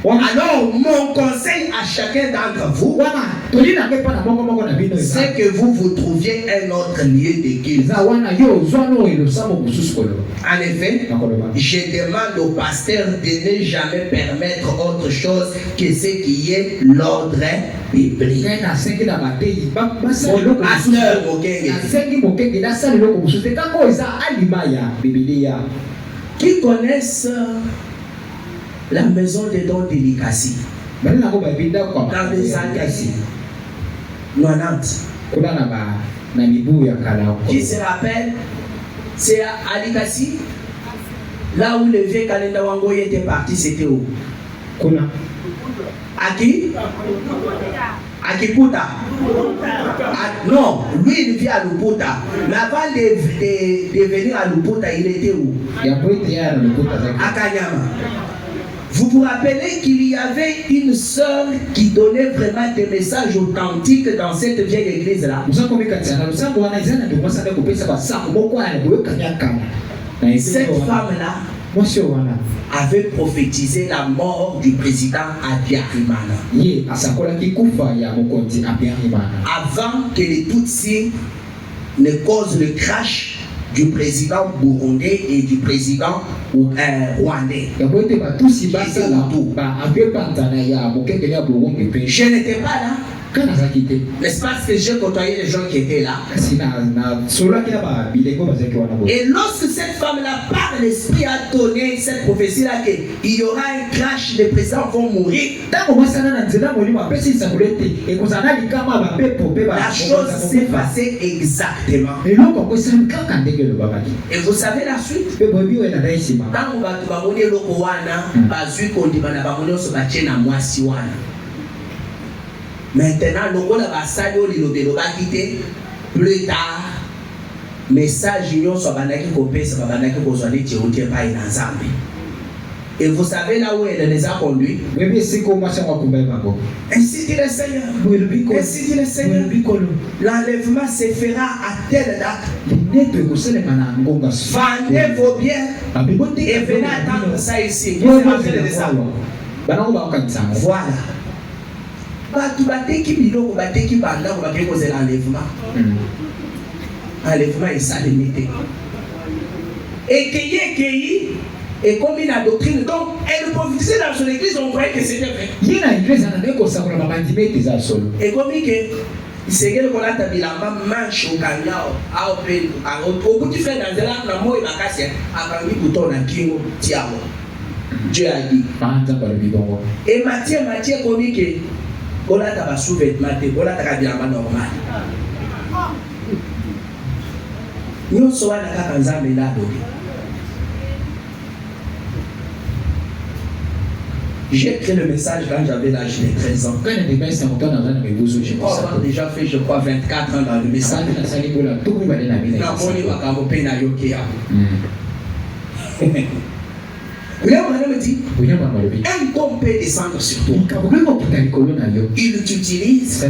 alors mon conseil à chacun d'entre vous, c'est que vous vous trouviez un autre lieu de culte. En effet, je demande au pasteur de ne jamais permettre autre chose que ce qui est l'ordre biblique. Qui connaissent la maison des dons de l'Ikasi dans les années 90. Qui se rappelle? C'est à l'Ikasi, là où le vieux Kalenda Wangoye était parti, c'était où? À qui? À Kiputa. Non, lui il vit à Luputa. Mais avant de venir à Luputa, il était où? À Kanyama. Vous vous rappelez qu'il y avait une sœur qui donnait vraiment des messages authentiques dans cette vieille église-là. Cette femme-là avait prophétisé la mort du président Abiyarimana. Avant que les Tutsis ne causent le crash du président burundais et du président rwandais. Je n'étais pas là. N'est-ce pas que j'ai côtoyé les gens qui étaient là? Et lorsque cette femme-là, par l'esprit, a donné cette prophétie-là qu'il y aura un crash, les présidents vont mourir, la chose s'est passée exactement. Et vous savez la suite? Maintenant, plus tard, message et vous savez là où elle les a conduits? Ainsi dit le Seigneur. Ainsi dit le Seigneur. L'enlèvement se fera à telle date. Vendez vos biens et venez attendre ça ici. Voilà. L'enlèvement est ça limité. Et et comme il a doctrine, donc elle prophétisait dans son église, on croyait que c'était vrai. Et comme il s'est dit qu'on a tabilamba manche au kanyao, au bout du fait dans la mort et la casse, à parmi bouton à kingo, tiamo. Dieu a dit. Et Matthieu comme Bola ta sous-vêtement, bola ta bilamba normal. Nous sommes à la Kanzambe là. J'ai écrit le message quand j'avais l'âge de 13 ans. J'ai déjà fait, je crois, 24 ans dans le message. Me dit, un don peut descendre sur toi. Il t'utilise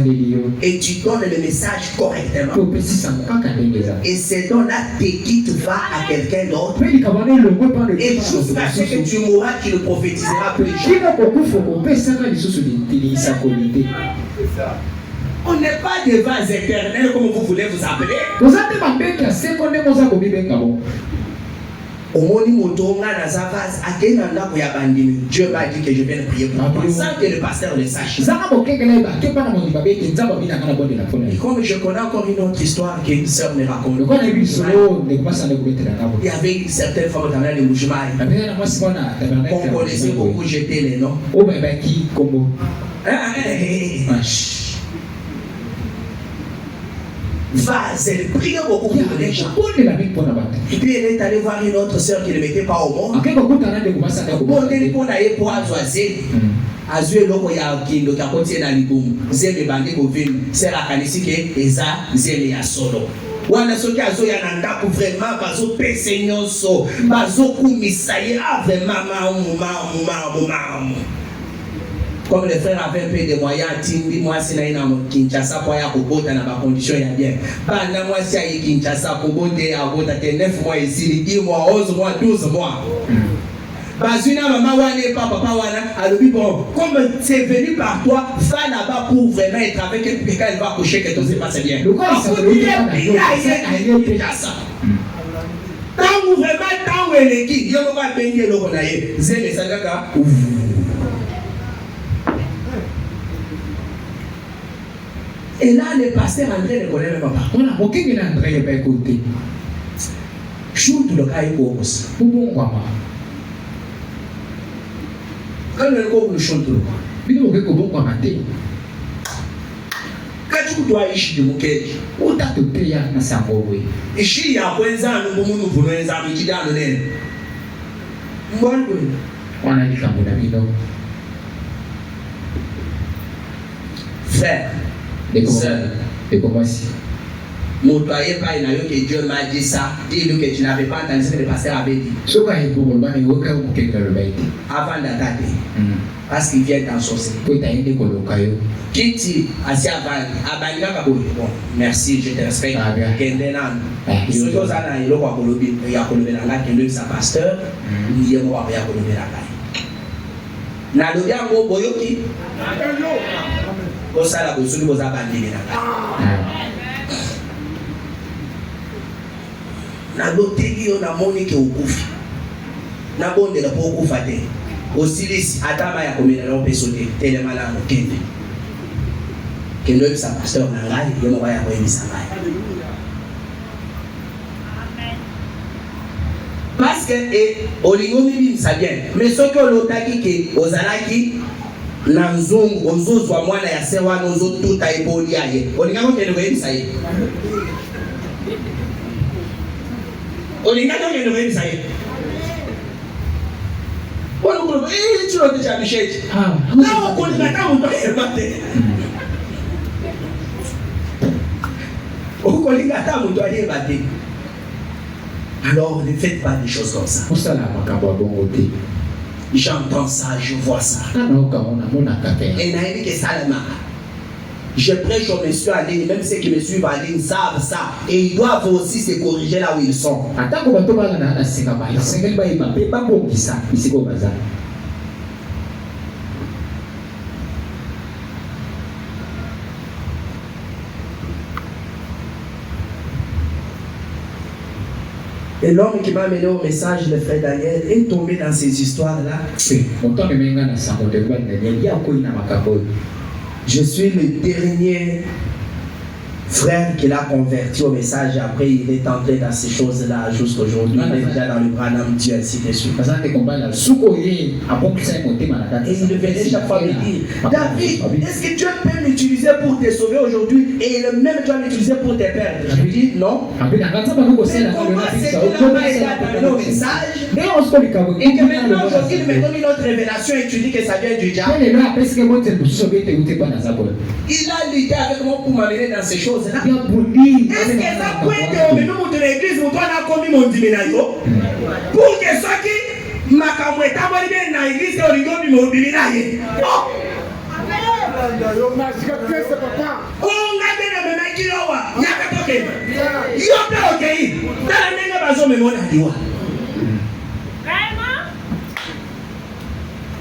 et tu donnes le message correctement. Et ce don-là te quitte, va à quelqu'un d'autre. Et jusqu'à ce que tu mourras, tu ne prophétiseras plus. On n'est pas des vases éternels comme vous voulez vous appeler. Dieu m'a dit que je viens prier pour toi sans que le pasteur le sache. Et comme je connais encore une autre histoire qu'une sœur me raconte, il y avait une certaine femme au tabernacle de Mouchmaï. On connaissait beaucoup, jeter les noms. Elle priait beaucoup pour les gens. Et puis elle est allée voir une autre sœur qui ne mettait pas au monde. Azue loko ya kindo takotie na libumu zeme bandi kovini sera kanisi ke eza zeme ya solo wana soki azo ya na ndako vraiment bazo pese nyonso bazo kumisa ye vraiment mamu. Comme les frères avaient un peu de moyens, Tindi, moi, c'est là, Kinshasa, pour y avoir dans ma condition, il y a bien. Pendant moi, si il y a Kinshasa, pour botter, à botter 9 mois ici, 10 mois, 11 mois, 12 mois. Bazuna, maman, wane, papa, wana, alors, bon, comme c'est venu par toi, va là-bas pour vraiment être avec quelqu'un, elle va coucher, que tout se passe bien. Tant où vraiment, tant où elle est qui, il y a un baigner le renaïe, zéle, sagaka, et là, le pasteur André ne connaît même pas. On a aucun André pas écouté. Shoot le cas est pour vous. Quand le coup nous chante le cas, il faut que vous commentiez. Quand tu dois ici de Mouké, où t'as tout payé à Nassamboé. Ici, il y a un zan, nous voulons les amis qui dans le nez. On a dit qu'à mon ami, non. Frère. Et comment si Motoyé pas il a eu que Dieu m'a dit ça, dis-lui que tu n'avais pas entendu ce que le pasteur avait dit. Avant d'attaquer. Parce qu'il vient t'en sorcier. Kiti, assis avant, bon, merci, je te respecte. Kendenan. Si vous avez un lot à Colombie, il y a Colombie là, qui est sa pasteur, il y a un lot à Colombie là. Nalobia ngo boyoki. Osala bosulu boza bandeli na loteli yo na moni ke okufi na bondela po okufa te osilisi atama ya komena na peso te telema la kende kendo ebisa pasteur na ngai yo mo ya ko ebisa ngai parce que olingo mibimisa bien mais soki olotaki ke ozalaki na nzungu ozozwa mwana ya se wana ozotuta eboli aye olingako kende koyebisa ye olingako kende koyebisa ye olukulo chilote cha misheji na okolingata muntu ayeba te okolingata muntu ayeba te. Alors ne faites pas des choses comme ça. J'entends ça, je vois ça. Et Naïmi qui est Salama. Je prêche aux messieurs en ligne, même ceux qui me suivent en ligne savent ça. Et ils doivent aussi se corriger là où ils sont. Et l'homme qui m'a amené au message, le frère Daniel, est tombé dans ces histoires-là. Je suis le dernier frère qu'il a converti au message, et après il est entré dans ces choses-là jusqu'aujourd'hui. Il est déjà dans le Branham, Dieu ainsi de suite. Et il venait chaque fois me dire, David, est-ce que Dieu peut m'utiliser pour te sauver aujourd'hui et le même Dieu m'utiliser pour te perdre? Je lui dis non. Mais comment c'est qu'il n'a pas été attendu au message et que maintenant aujourd'hui il me donne une autre révélation et tu dis que ça vient du diable? Il a lutté avec moi pour m'amener dans ces choses. Est-ce que ça peut être au moment de l'église où on a commis mon diminayo pour que ceux qui m'accamouettent dans l'église au rigo du mobilier? On a bien le même qui l'a il y a pas de il y a pas de dans la même maison mais on a dit ouais.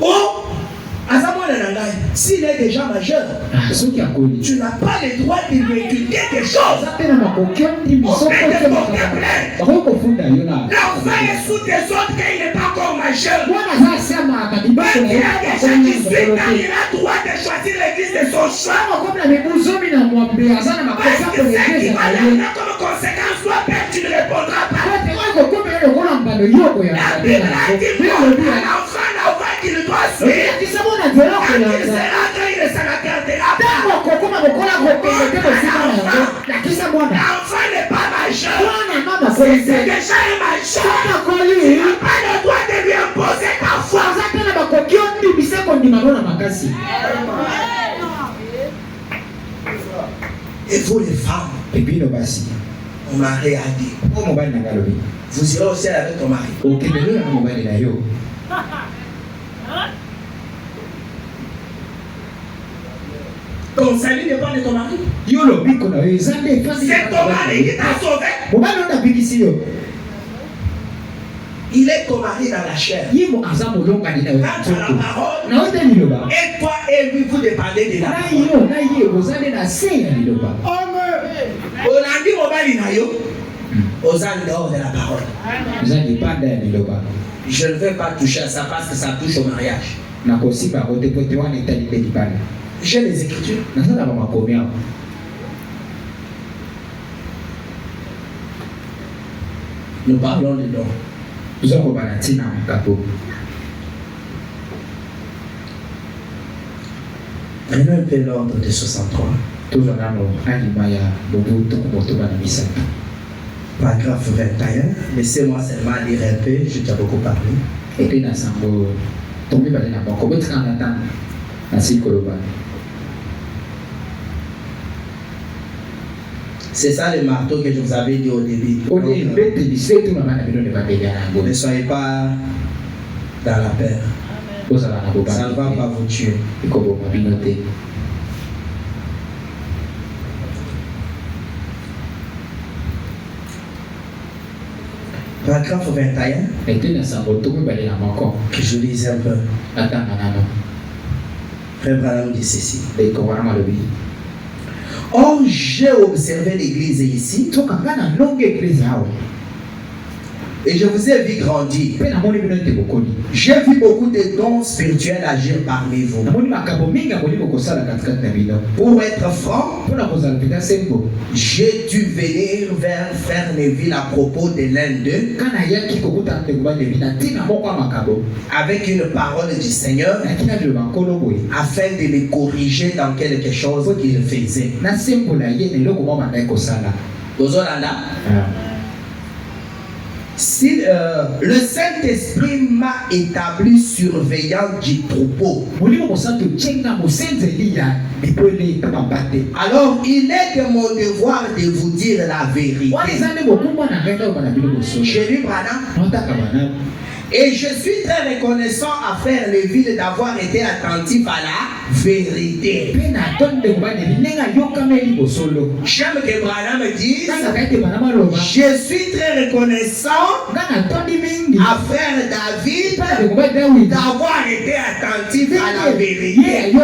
Oh. S'il est déjà majeur, tu n'as pas le droit de lui inculquer quelque chose. On fait te porter plainte. L'enfant est sous tes ordres quand il n'est pas encore majeur. Mais il y a déjà 18 ans, il a droit de choisir l'église de son choix. Parce que ce qui va donner comme conséquence, toi, père, tu ne répondras pas. La Bible a dit, l'enfant qu'il doit suivre. Quand il sera quand il sera gardera l'enfant n'est pas majeur. C'est déjà un majeur. Tu n'as pas le droit de lui imposer ta foi. Et vous les femmes, mon mari a dit, vous irez au ciel avec ton mari. Ton salut dépend de ton mari. C'est ton mari qui t'a sauvé. Il est ton mari dans la chair. Quand tu as la parole, et toi et lui, vous dépendez de la parole. On a dit au mari nayo, aux âmes dehors de la parole. Je ne veux pas toucher à ça parce que ça touche au mariage. J'ai les Écritures. Nous parlons de dons. Prenons un peu l'ordre de 63. Paragraphe 21. Laissez-moi seulement lire un peu, je t'ai beaucoup parlé. C'est ça le marteau que je vous avais dit au début. Ne soyez pas dans la peur. Ça ne va pas vous tuer. Paragraphe 21. Que je lise un peu. Frère Branham dit ceci. Or, j'ai observé l'église ici. Et je vous ai vu grandir. J'ai vu beaucoup de dons spirituels agir parmi vous. Pour être franc, j'ai dû venir vers Ferneville à propos de l'un d'eux avec une parole du Seigneur afin de les corriger dans quelque chose qu'ils faisaient. Si le Saint-Esprit m'a établi surveillant du troupeau, alors il est de mon devoir de vous dire la vérité. J'ai lu Branham. Et je suis très reconnaissant à Ferneville d'avoir été attentif à la vérité. J'aime que Branham dise, je suis très reconnaissant à Frère David d'avoir été attentif à la vérité. Ne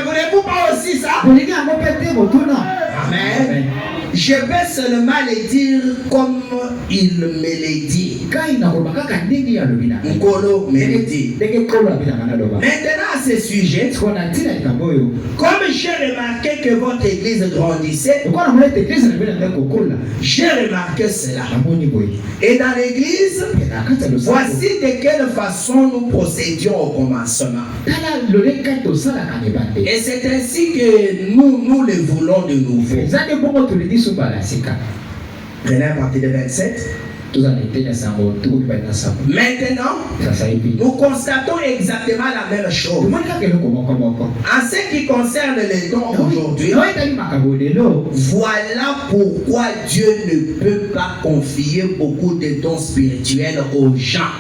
voulez-vous pas aussi ça? Amen. Je vais seulement les dire comme il me les dit. Nkolo me les dit. Maintenant à ce sujet, comme j'ai remarqué que votre église grandissait, j'ai remarqué cela. Et dans l'église, voici de quelle façon nous procédions au commencement. Et c'est ainsi que nous le voulons de nouveau. Prenez à partir de 27. Maintenant, nous constatons exactement la même chose. En ce qui concerne les dons aujourd'hui, voilà pourquoi Dieu ne peut pas confier beaucoup de dons spirituels aux gens.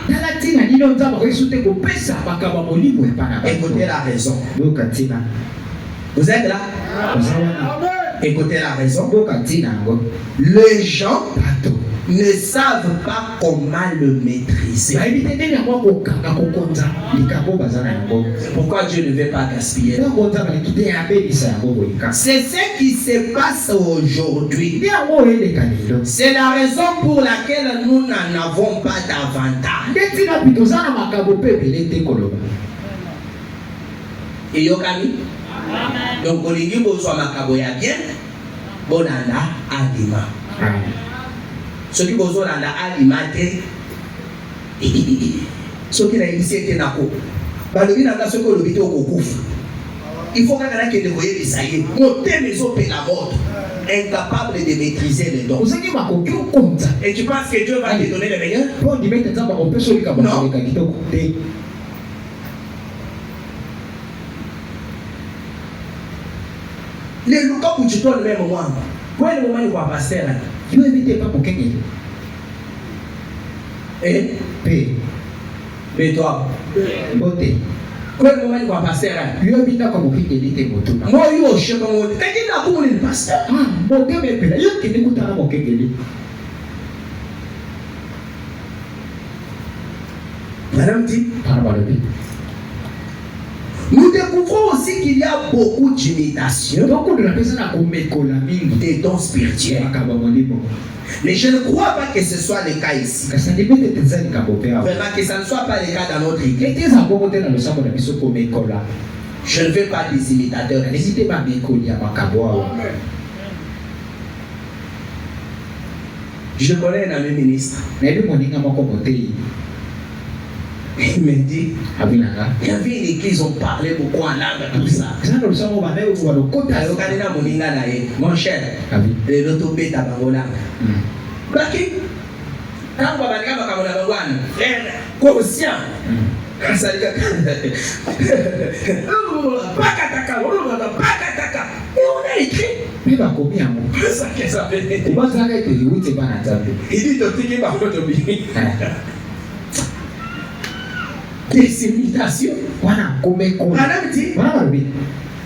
Écoutez la raison. Vous êtes là? Écoutez la raison. Les gens ne savent pas comment le maîtriser. Pourquoi Dieu ne veut pas gaspiller? C'est ce qui se passe aujourd'hui. C'est la raison pour laquelle nous n'en avons pas davantage. Et yokami? Donc, olingi bozwa makabo ya bien, bonanda alima. Ce qui besoin d'anda alimenter, ce qui n'a initié que nako. Balobi nanga ce que le bito kokufa. Il faut qu'un gars qui ne voyait ça y est, monter les autres la mort, incapable de maîtriser les dons. Et tu penses que Dieu va te donner le meilleur? Non. Les Lucas pour tu le même moment. Quoi le moment où va passer là? Tu n'évites pas pour quelqu'un. Eh? Mais toi? Beauté. Quoi le moment où va passer là? Tu n'évites pas pour quelqu'un. Moi, je suis comme on dit. T'as dit là pour le pasteur? Ah, beauté, mais il y a qui n'écoute pas pour quelqu'un. Madame dit? Parle-moi. Nous découvrons aussi qu'il y a beaucoup d'imitations des dons spirituels. Mais je ne crois pas que ce soit le cas ici. Vraiment que ça ne soit pas le cas dans notre église. Je ne veux pas des imitateurs. Je connais un ami ministre. Il me dit, il y avait une église, on parlait beaucoup en langue, tout ça. Mon cher, les lotobés tabangola. Baki, quand on va aller à Kamonabawan, frère, conscient. Pakataka. Et on a écrit. C'est ça que ça fait. Il dit, des imitations. Madame dit,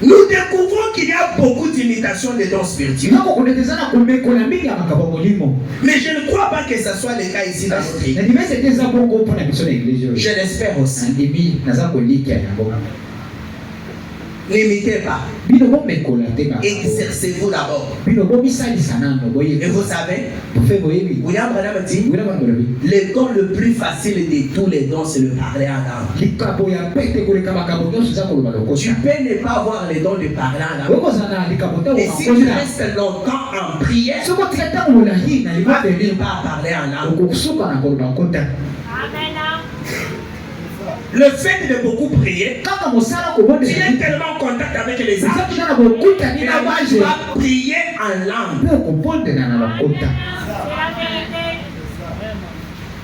nous découvrons qu'il y a beaucoup d'imitations des dons spirituels. Mais je ne crois pas que ce soit le cas ici dans notre église. Je l'espère aussi. N'imitez pas. Exercez-vous d'abord. Et vous savez, William Branham dit, le don le plus facile de tous les dons, c'est le parler en langue. Tu peux ne pas avoir les dons de parler en langue. Et si tu restes longtemps en prière, tu ne vas pas parler en langue. Le fait de beaucoup prier, tu es tellement en contact avec les âmes, tu vas prier en langue.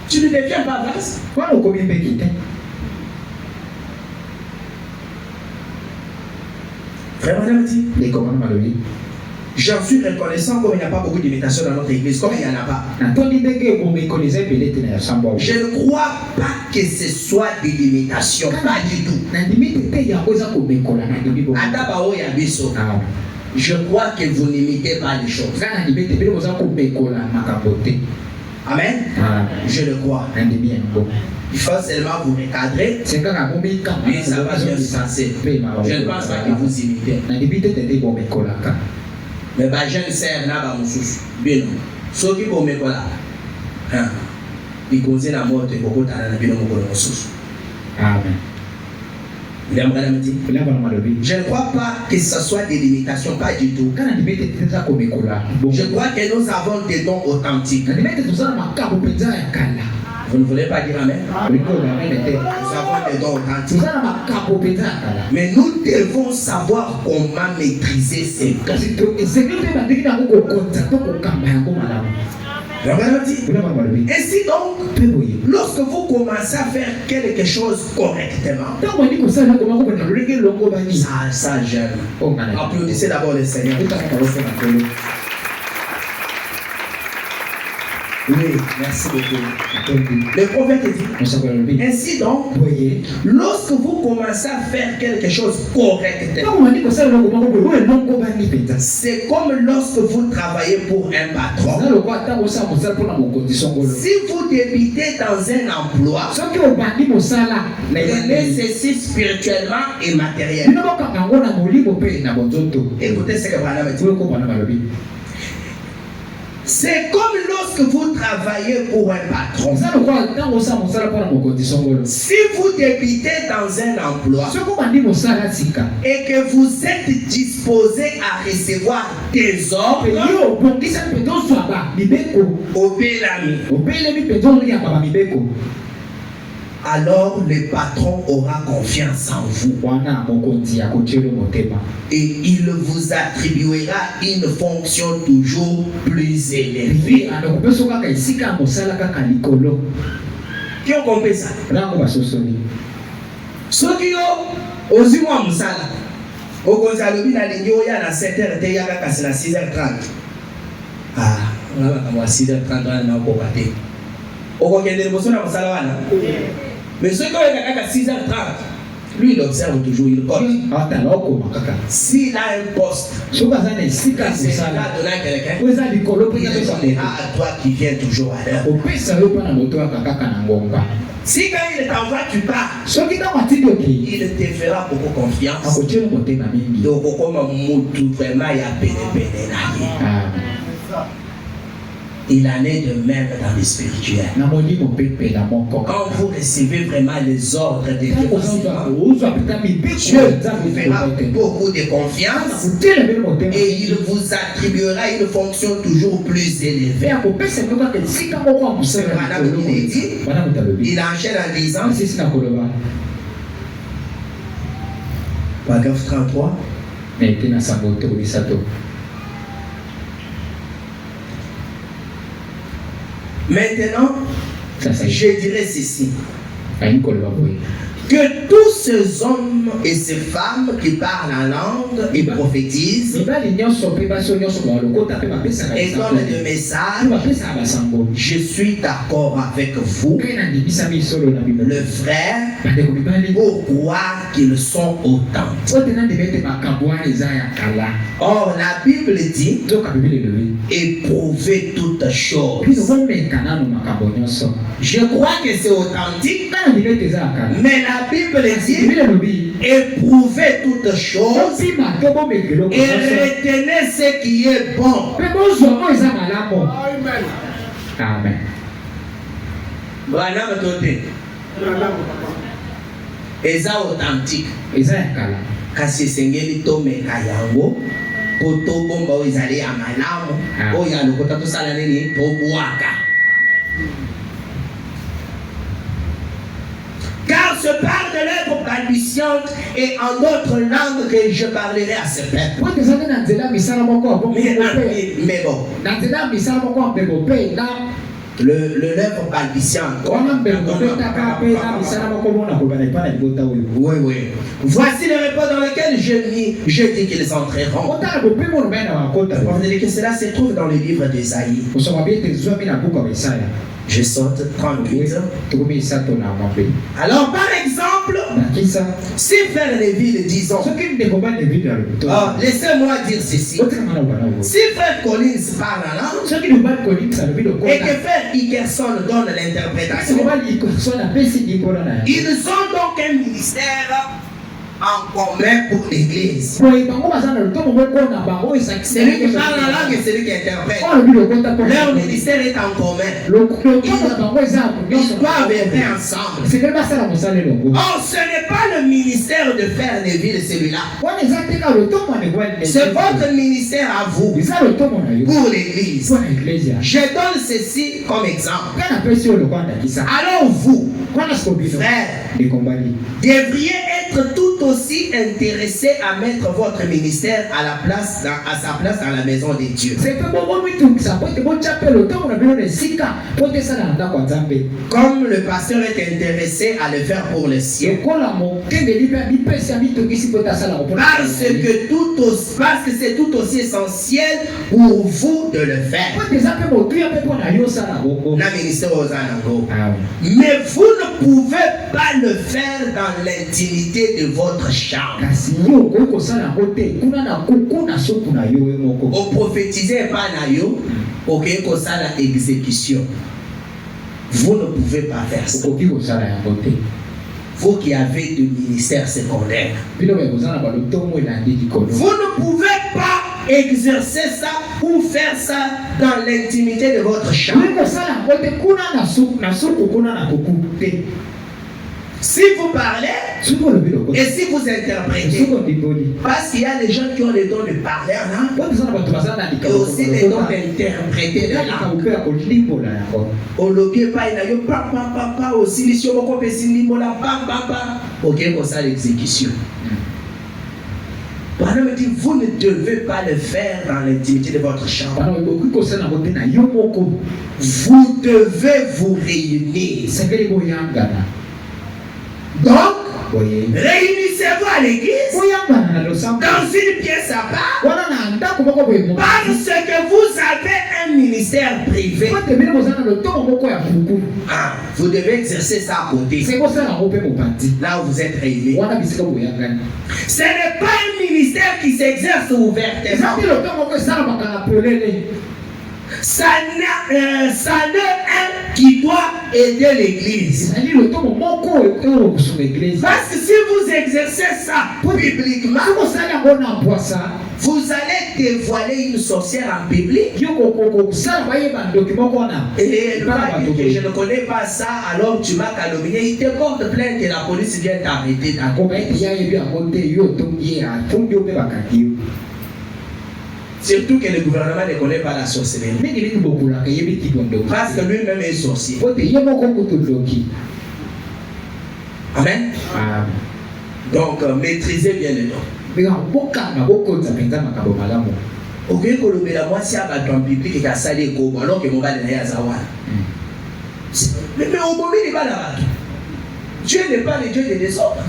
Tu ne deviens pas vaste. Frère Madame dit, j'en suis reconnaissant comme il n'y a pas beaucoup d'imitations dans notre église, comme il n'y en a pas. Je ne crois pas que ce soit de l'imitation, pas du tout. Je crois que vous n'imitez pas les choses. Amen. Je le crois. Il faut seulement vous recadrer. Et ça va bien se passer. Je ne pense pas que vous imitez. Mais ba jeune sœur na ba mususu bino soki ko mekola ikoze na moto ekokotana na bino mokolo mosusu. Amen. Je ne crois pas que ce soit des limitations, pas du tout. Je crois que nous avons des dons authentiques. Vous ne voulez pas dire amen? Nous avons des dons authentiques. Mais nous devons savoir comment maîtriser ces dons. Ainsi donc, lorsque vous commencez à faire quelque chose correctement, ça j'aime. Applaudissez d'abord le Seigneur. Oui, merci beaucoup. Le prophète dit, ainsi donc, lorsque vous commencez à faire quelque chose correctement, c'est comme lorsque vous travaillez pour un patron. Si vous débutez dans un emploi, il nécessite spirituellement et matériellement. Écoutez ce que Branham dit. C'est comme lorsque vous travaillez pour un patron. Si vous débutez dans un emploi et que vous êtes disposé à recevoir des ordres, alors le patron aura confiance en vous et il vous attribuera une fonction toujours plus élevée. Qui ont compris ça? Ceux qui ont osé moi musala au Gonzalo na lingo ya na 7h te ya ka 6h30. Ah, on a comme 6h30 na ko baté. Au kende boso na musala wana. Mais ceux qui ont à 6h30, lui il observe toujours, il compte. S'il a un poste, c'est là donner à quelqu'un, il donnera à toi qui viens toujours à l'heure. Si quand il t'envoie, tu pars, il te fera beaucoup confiance. Donc, comme vraiment, il y a péné. Il en est de même dans le spirituel. Quand vous recevez vraiment les ordres de Dieu, Dieu vous fera beaucoup de confiance et il vous attribuera une fonction toujours plus élevée. Il enchaîne en disant, paragraphe 33. Maintenant, je dirais ceci. Que tous ces hommes et ces femmes qui parlent en langue et prophétisent et donnent des messages, je suis d'accord avec vous, le frère, pourquoi qu'ils sont autant. Or, la Bible dit éprouver toutes choses. Je crois que c'est authentique, mais la Bible dit éprouvez toutes choses et retenez ce qui est bon. Amen. Voilà, eza authentique. Kasi sengeli to meka yango poto bomba ezali ya malamu oya lokota to sala nini to boaka. Car je parle de l'œuvre balbutiante et en d'autres langues que je parlerai à ce peuple. Mais bon. L'œuvre balbutiante. Oui. Voici les réponses dans lesquelles je dis qu'ils entreront. Vous dire que cela se trouve dans le livre d'Ésaïe. Je saute 38. Alors par exemple, si frère Léville disons, laissez-moi dire ceci. Si frère Collins parle en langue et que frère Hickerson donne l'interprétation, ils ont donc un ministère en commun pour l'église. Celui qui parle la langue et celui qui interprète. Leur ministère est en commun. Ils doivent être ensemble. Or, ce n'est pas le ministère de faire des villes, celui-là. C'est votre ministère à vous pour l'église. Je donne ceci comme exemple. Alors vous, frères, devriez être tout aussi intéressés à mettre votre ministère à sa place dans la maison de Dieu. Comme le pasteur est intéressé à le faire pour le ciel. Parce que c'est tout aussi essentiel pour vous de le faire. Mais vous ne pouvez pas le faire dans l'intimité de votre chambre. Au prophétiser pas nayo, ok, comme ça la exécution. Vous ne pouvez pas faire ça. Vous qui avez de ministère secondaire. Vous ne pouvez pas exercer ça ou faire ça dans l'intimité de votre chambre. Si vous parlez et si vous interprétez, parce qu'il y a des gens qui ont les dons de parler et aussi les dons d'interpréter de l'âme. On l'objet pas, il y a pas aussi les choses qu'on peut signer ok, comme ça l'exécution. Madame dit, vous ne devez pas le faire dans l'intimité de votre chambre. Vous devez vous réunir. Donc, réunissez-vous à l'église dans une pièce à part parce que vous avez un ministère privé. Vous devez exercer ça à côté. Là où vous êtes réunis. Ce n'est pas un ministère qui s'exerce ouvertement. Ça n'est un qui doit aider l'église. Parce que si vous exercez ça publiquement, vous allez dévoiler une sorcière en public. Et je ne connais pas ça, alors tu m'as calomnié. Il te porte plainte et la police vient t'arrêter. Surtout que le gouvernement ne connaît pas la sorcellerie. Parce que lui-même est sorcier. Amen. Donc, maîtrisez bien le nom. Ok, que la moitié a battu en public et a salé comme alors que mon gars n'est pas Zawa. Mais au moment il n'est pas là. Dieu n'est pas le Dieu des désordres.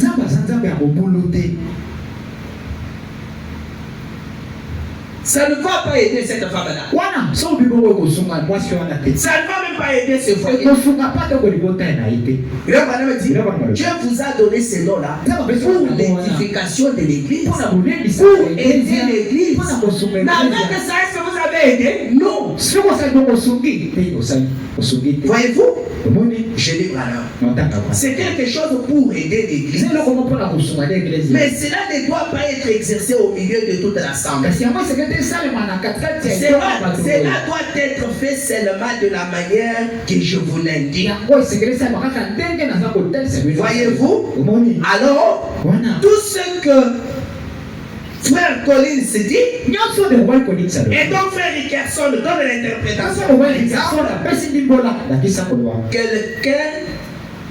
Ça ne va pas aider cette femme-là. Ça ne va même pas aider ce foyer. Dieu vous a donné ces noms-là pour l'édification de l'église, pour aider l'église. Avec ça, est-ce que vous avez aidé? Non. Voyez-vous? Je dis voilà. C'est quelque chose pour aider l'église. Mais cela ne doit pas être exercé au milieu de toute l'assemblée. Cela doit être fait seulement de la manière que je vous l'indique. Voyez-vous? Alors, tout ce que frère Colin se dit, et donc frère Rickerson donne l'interprétation.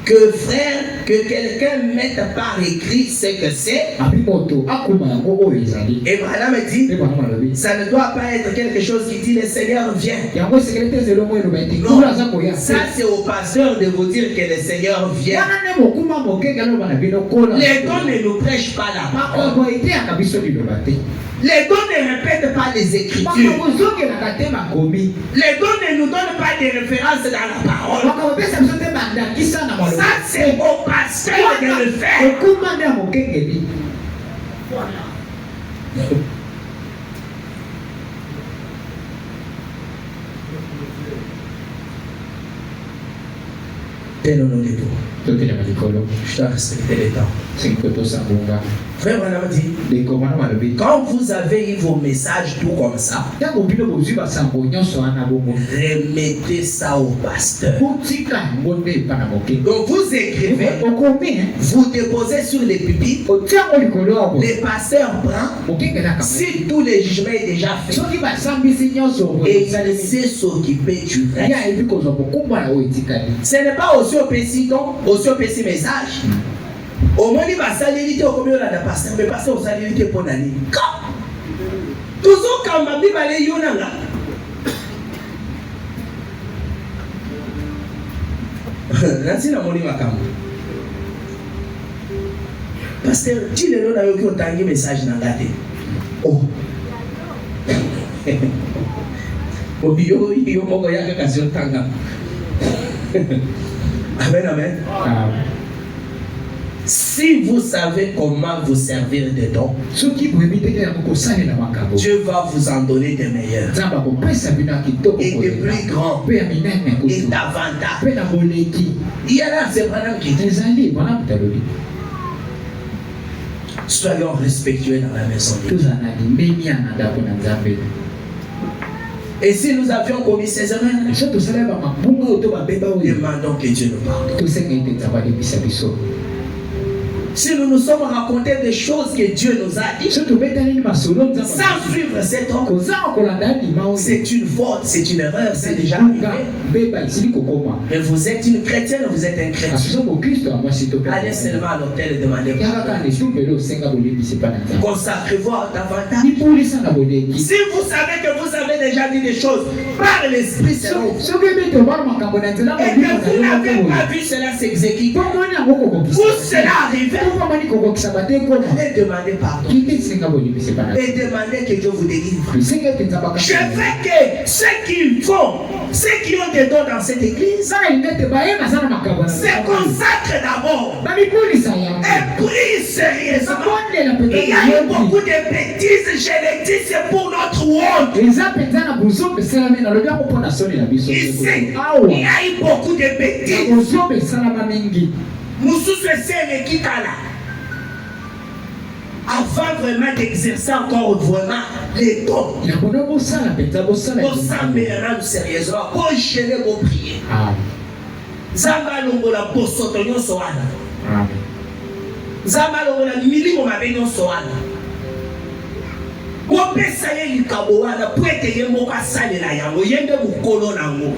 Que quelqu'un mette par écrit ce que c'est. Et madame dit, ça ne doit pas être quelque chose qui dit le Seigneur vient. Non, ça c'est au pasteur de vous dire que le Seigneur vient. Les dons ne nous prêchent pas la parole. Les dons ne répètent pas les Écritures. Les dons ne nous donnent pas des références dans la parole. Ça, c'est au pasteur de le faire. Tel au nom de Dieu. Je dois respecter les temps. Frère Branham dit, quand vous avez eu vos messages tout comme ça, remettez ça au pasteur. Donc vous écrivez, vous déposez sur les pupitres, le pasteur prend, si tout le jugement est déjà fait, et il sait s'occuper du reste. Ce n'est pas aussi au PC, donc, aussi au PC message. Au moins, il va saluer au combien de pasteur, mais pasteur au saluer pour l'année. Toujours quand ma Bible est yonanga. Là, c'est la monnaie macam. Pasteur, tu le donnes à eux qui ont tangué message dans la tête. Oh. Oh, yo, mon gars, il y a question tanga. Amen, amen. Si vous savez comment vous servir des dons, Dieu va vous en donner des meilleurs et des plus grands et davantage. Il y a là, c'est Branham qui dit, soyons respectueux dans la maison de Dieu. Et si nous avions commis ces erreurs, demandons que Dieu nous pardonne. Si nous nous sommes racontés des choses que Dieu nous a dit, sans suivre cet ordre, c'est une faute, c'est une erreur, c'est déjà arrivé. Mais vous êtes une chrétienne, vous êtes un chrétien. Allez seulement à l'hôtel et demandez pardon. Consacrez-vous davantage. Si vous savez que vous avez déjà dit des choses par l'Esprit Saint, et que vous n'avez pas vu cela s'exécuter, où cela arrive, et demandez pardon. Et demandez que Dieu vous délivre. Je veux que ceux qui font, ceux qui ont des dons dans cette église, se consacrent d'abord et prient sérieusement. Il y a eu beaucoup de bêtises, je les dis, c'est pour notre honte. Ici, il y a eu beaucoup de bêtises. Avant vraiment d'exercer encore vraiment les dons, vous s'emmènerez sérieusement pour gêner vos prières. Zamba longola bosoto nyonso wana. Zamba longola milimo mabe nyonso wana. Kopesa ye likabo wana po ete ye moko asalela yango yende mokolo nango.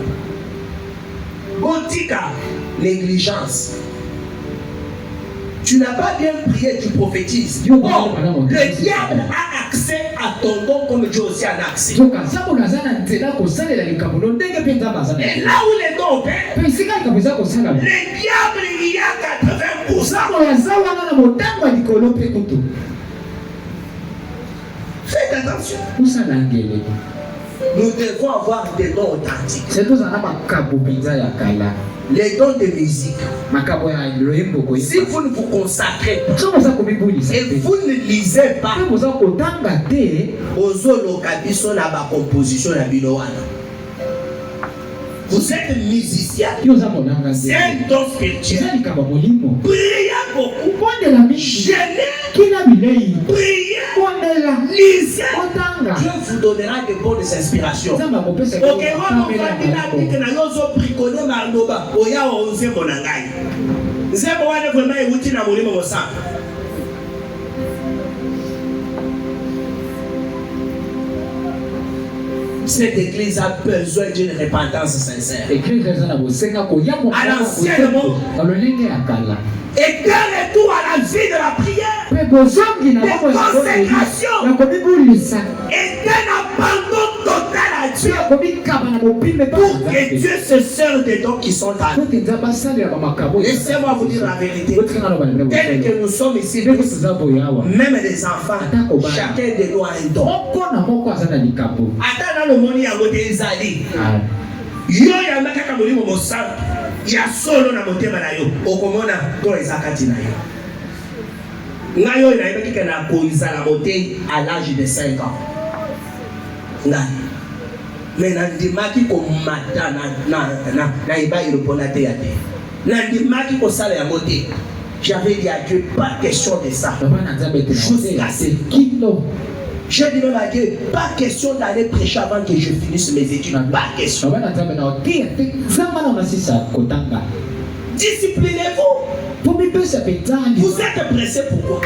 Botika négligence. Tu n'as pas bien prié, tu prophétises. Oh, le diable a accès à ton don comme Dieu aussi a accès. Et là où les dons opèrent, le diable il y a 80%. Faites attention. Nous devons avoir des dons authentiques. Les dons de musique. Si vous ne vous consacrez pas et vous ne lisez pas, vous êtes musicien, c'est un don spirituel. Priez beaucoup, gênez, priez, lisez. Dieu vous donnera de bonnes inspirations. Cette église a besoin d'une repentance sincère. À l'ancien monde, et d'un retour à la vie de la prière, de consécration et d'un abandon total à Dieu pour que Dieu se serve des dons qui sont à nous. Laissez-moi vous dire la vérité. Tel que nous sommes ici, même les enfants, chacun de nous a un don. Attends dans le monde, il y a des zali. Yo ya makaka molimo mosala ya solo na motema na yo okomona to ezakati na yo ngayo ina yeba kika ko izala mote à l'âge de 5 ans ngai mais na ndimaki ko mata na iba iropola te ya te na ndimaki ko sala ya mote J'avais dit à Dieu, pas question de ça. Jusqu'à ce j'ai dit même à Dieu, pas question d'aller prêcher avant que je finisse mes études. Pas question. Disciplinez-vous. Vous êtes pressé pourquoi?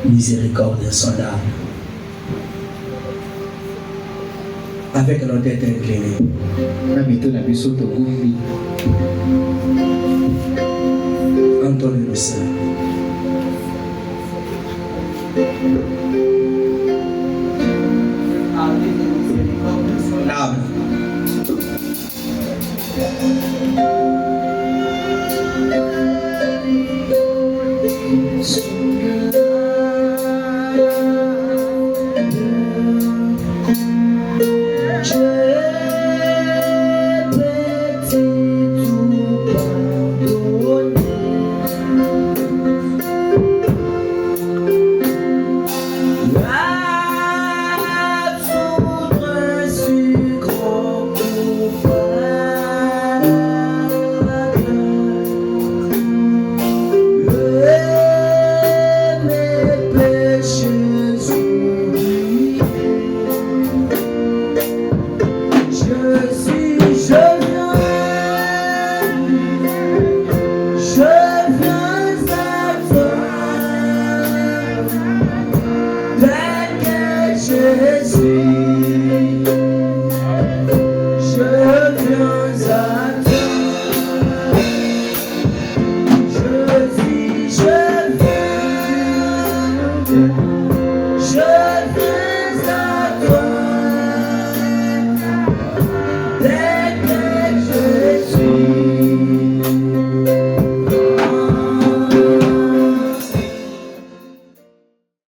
Miséricorde insondable. Avec notre tête inclinée. Entendez le Seigneur. Là.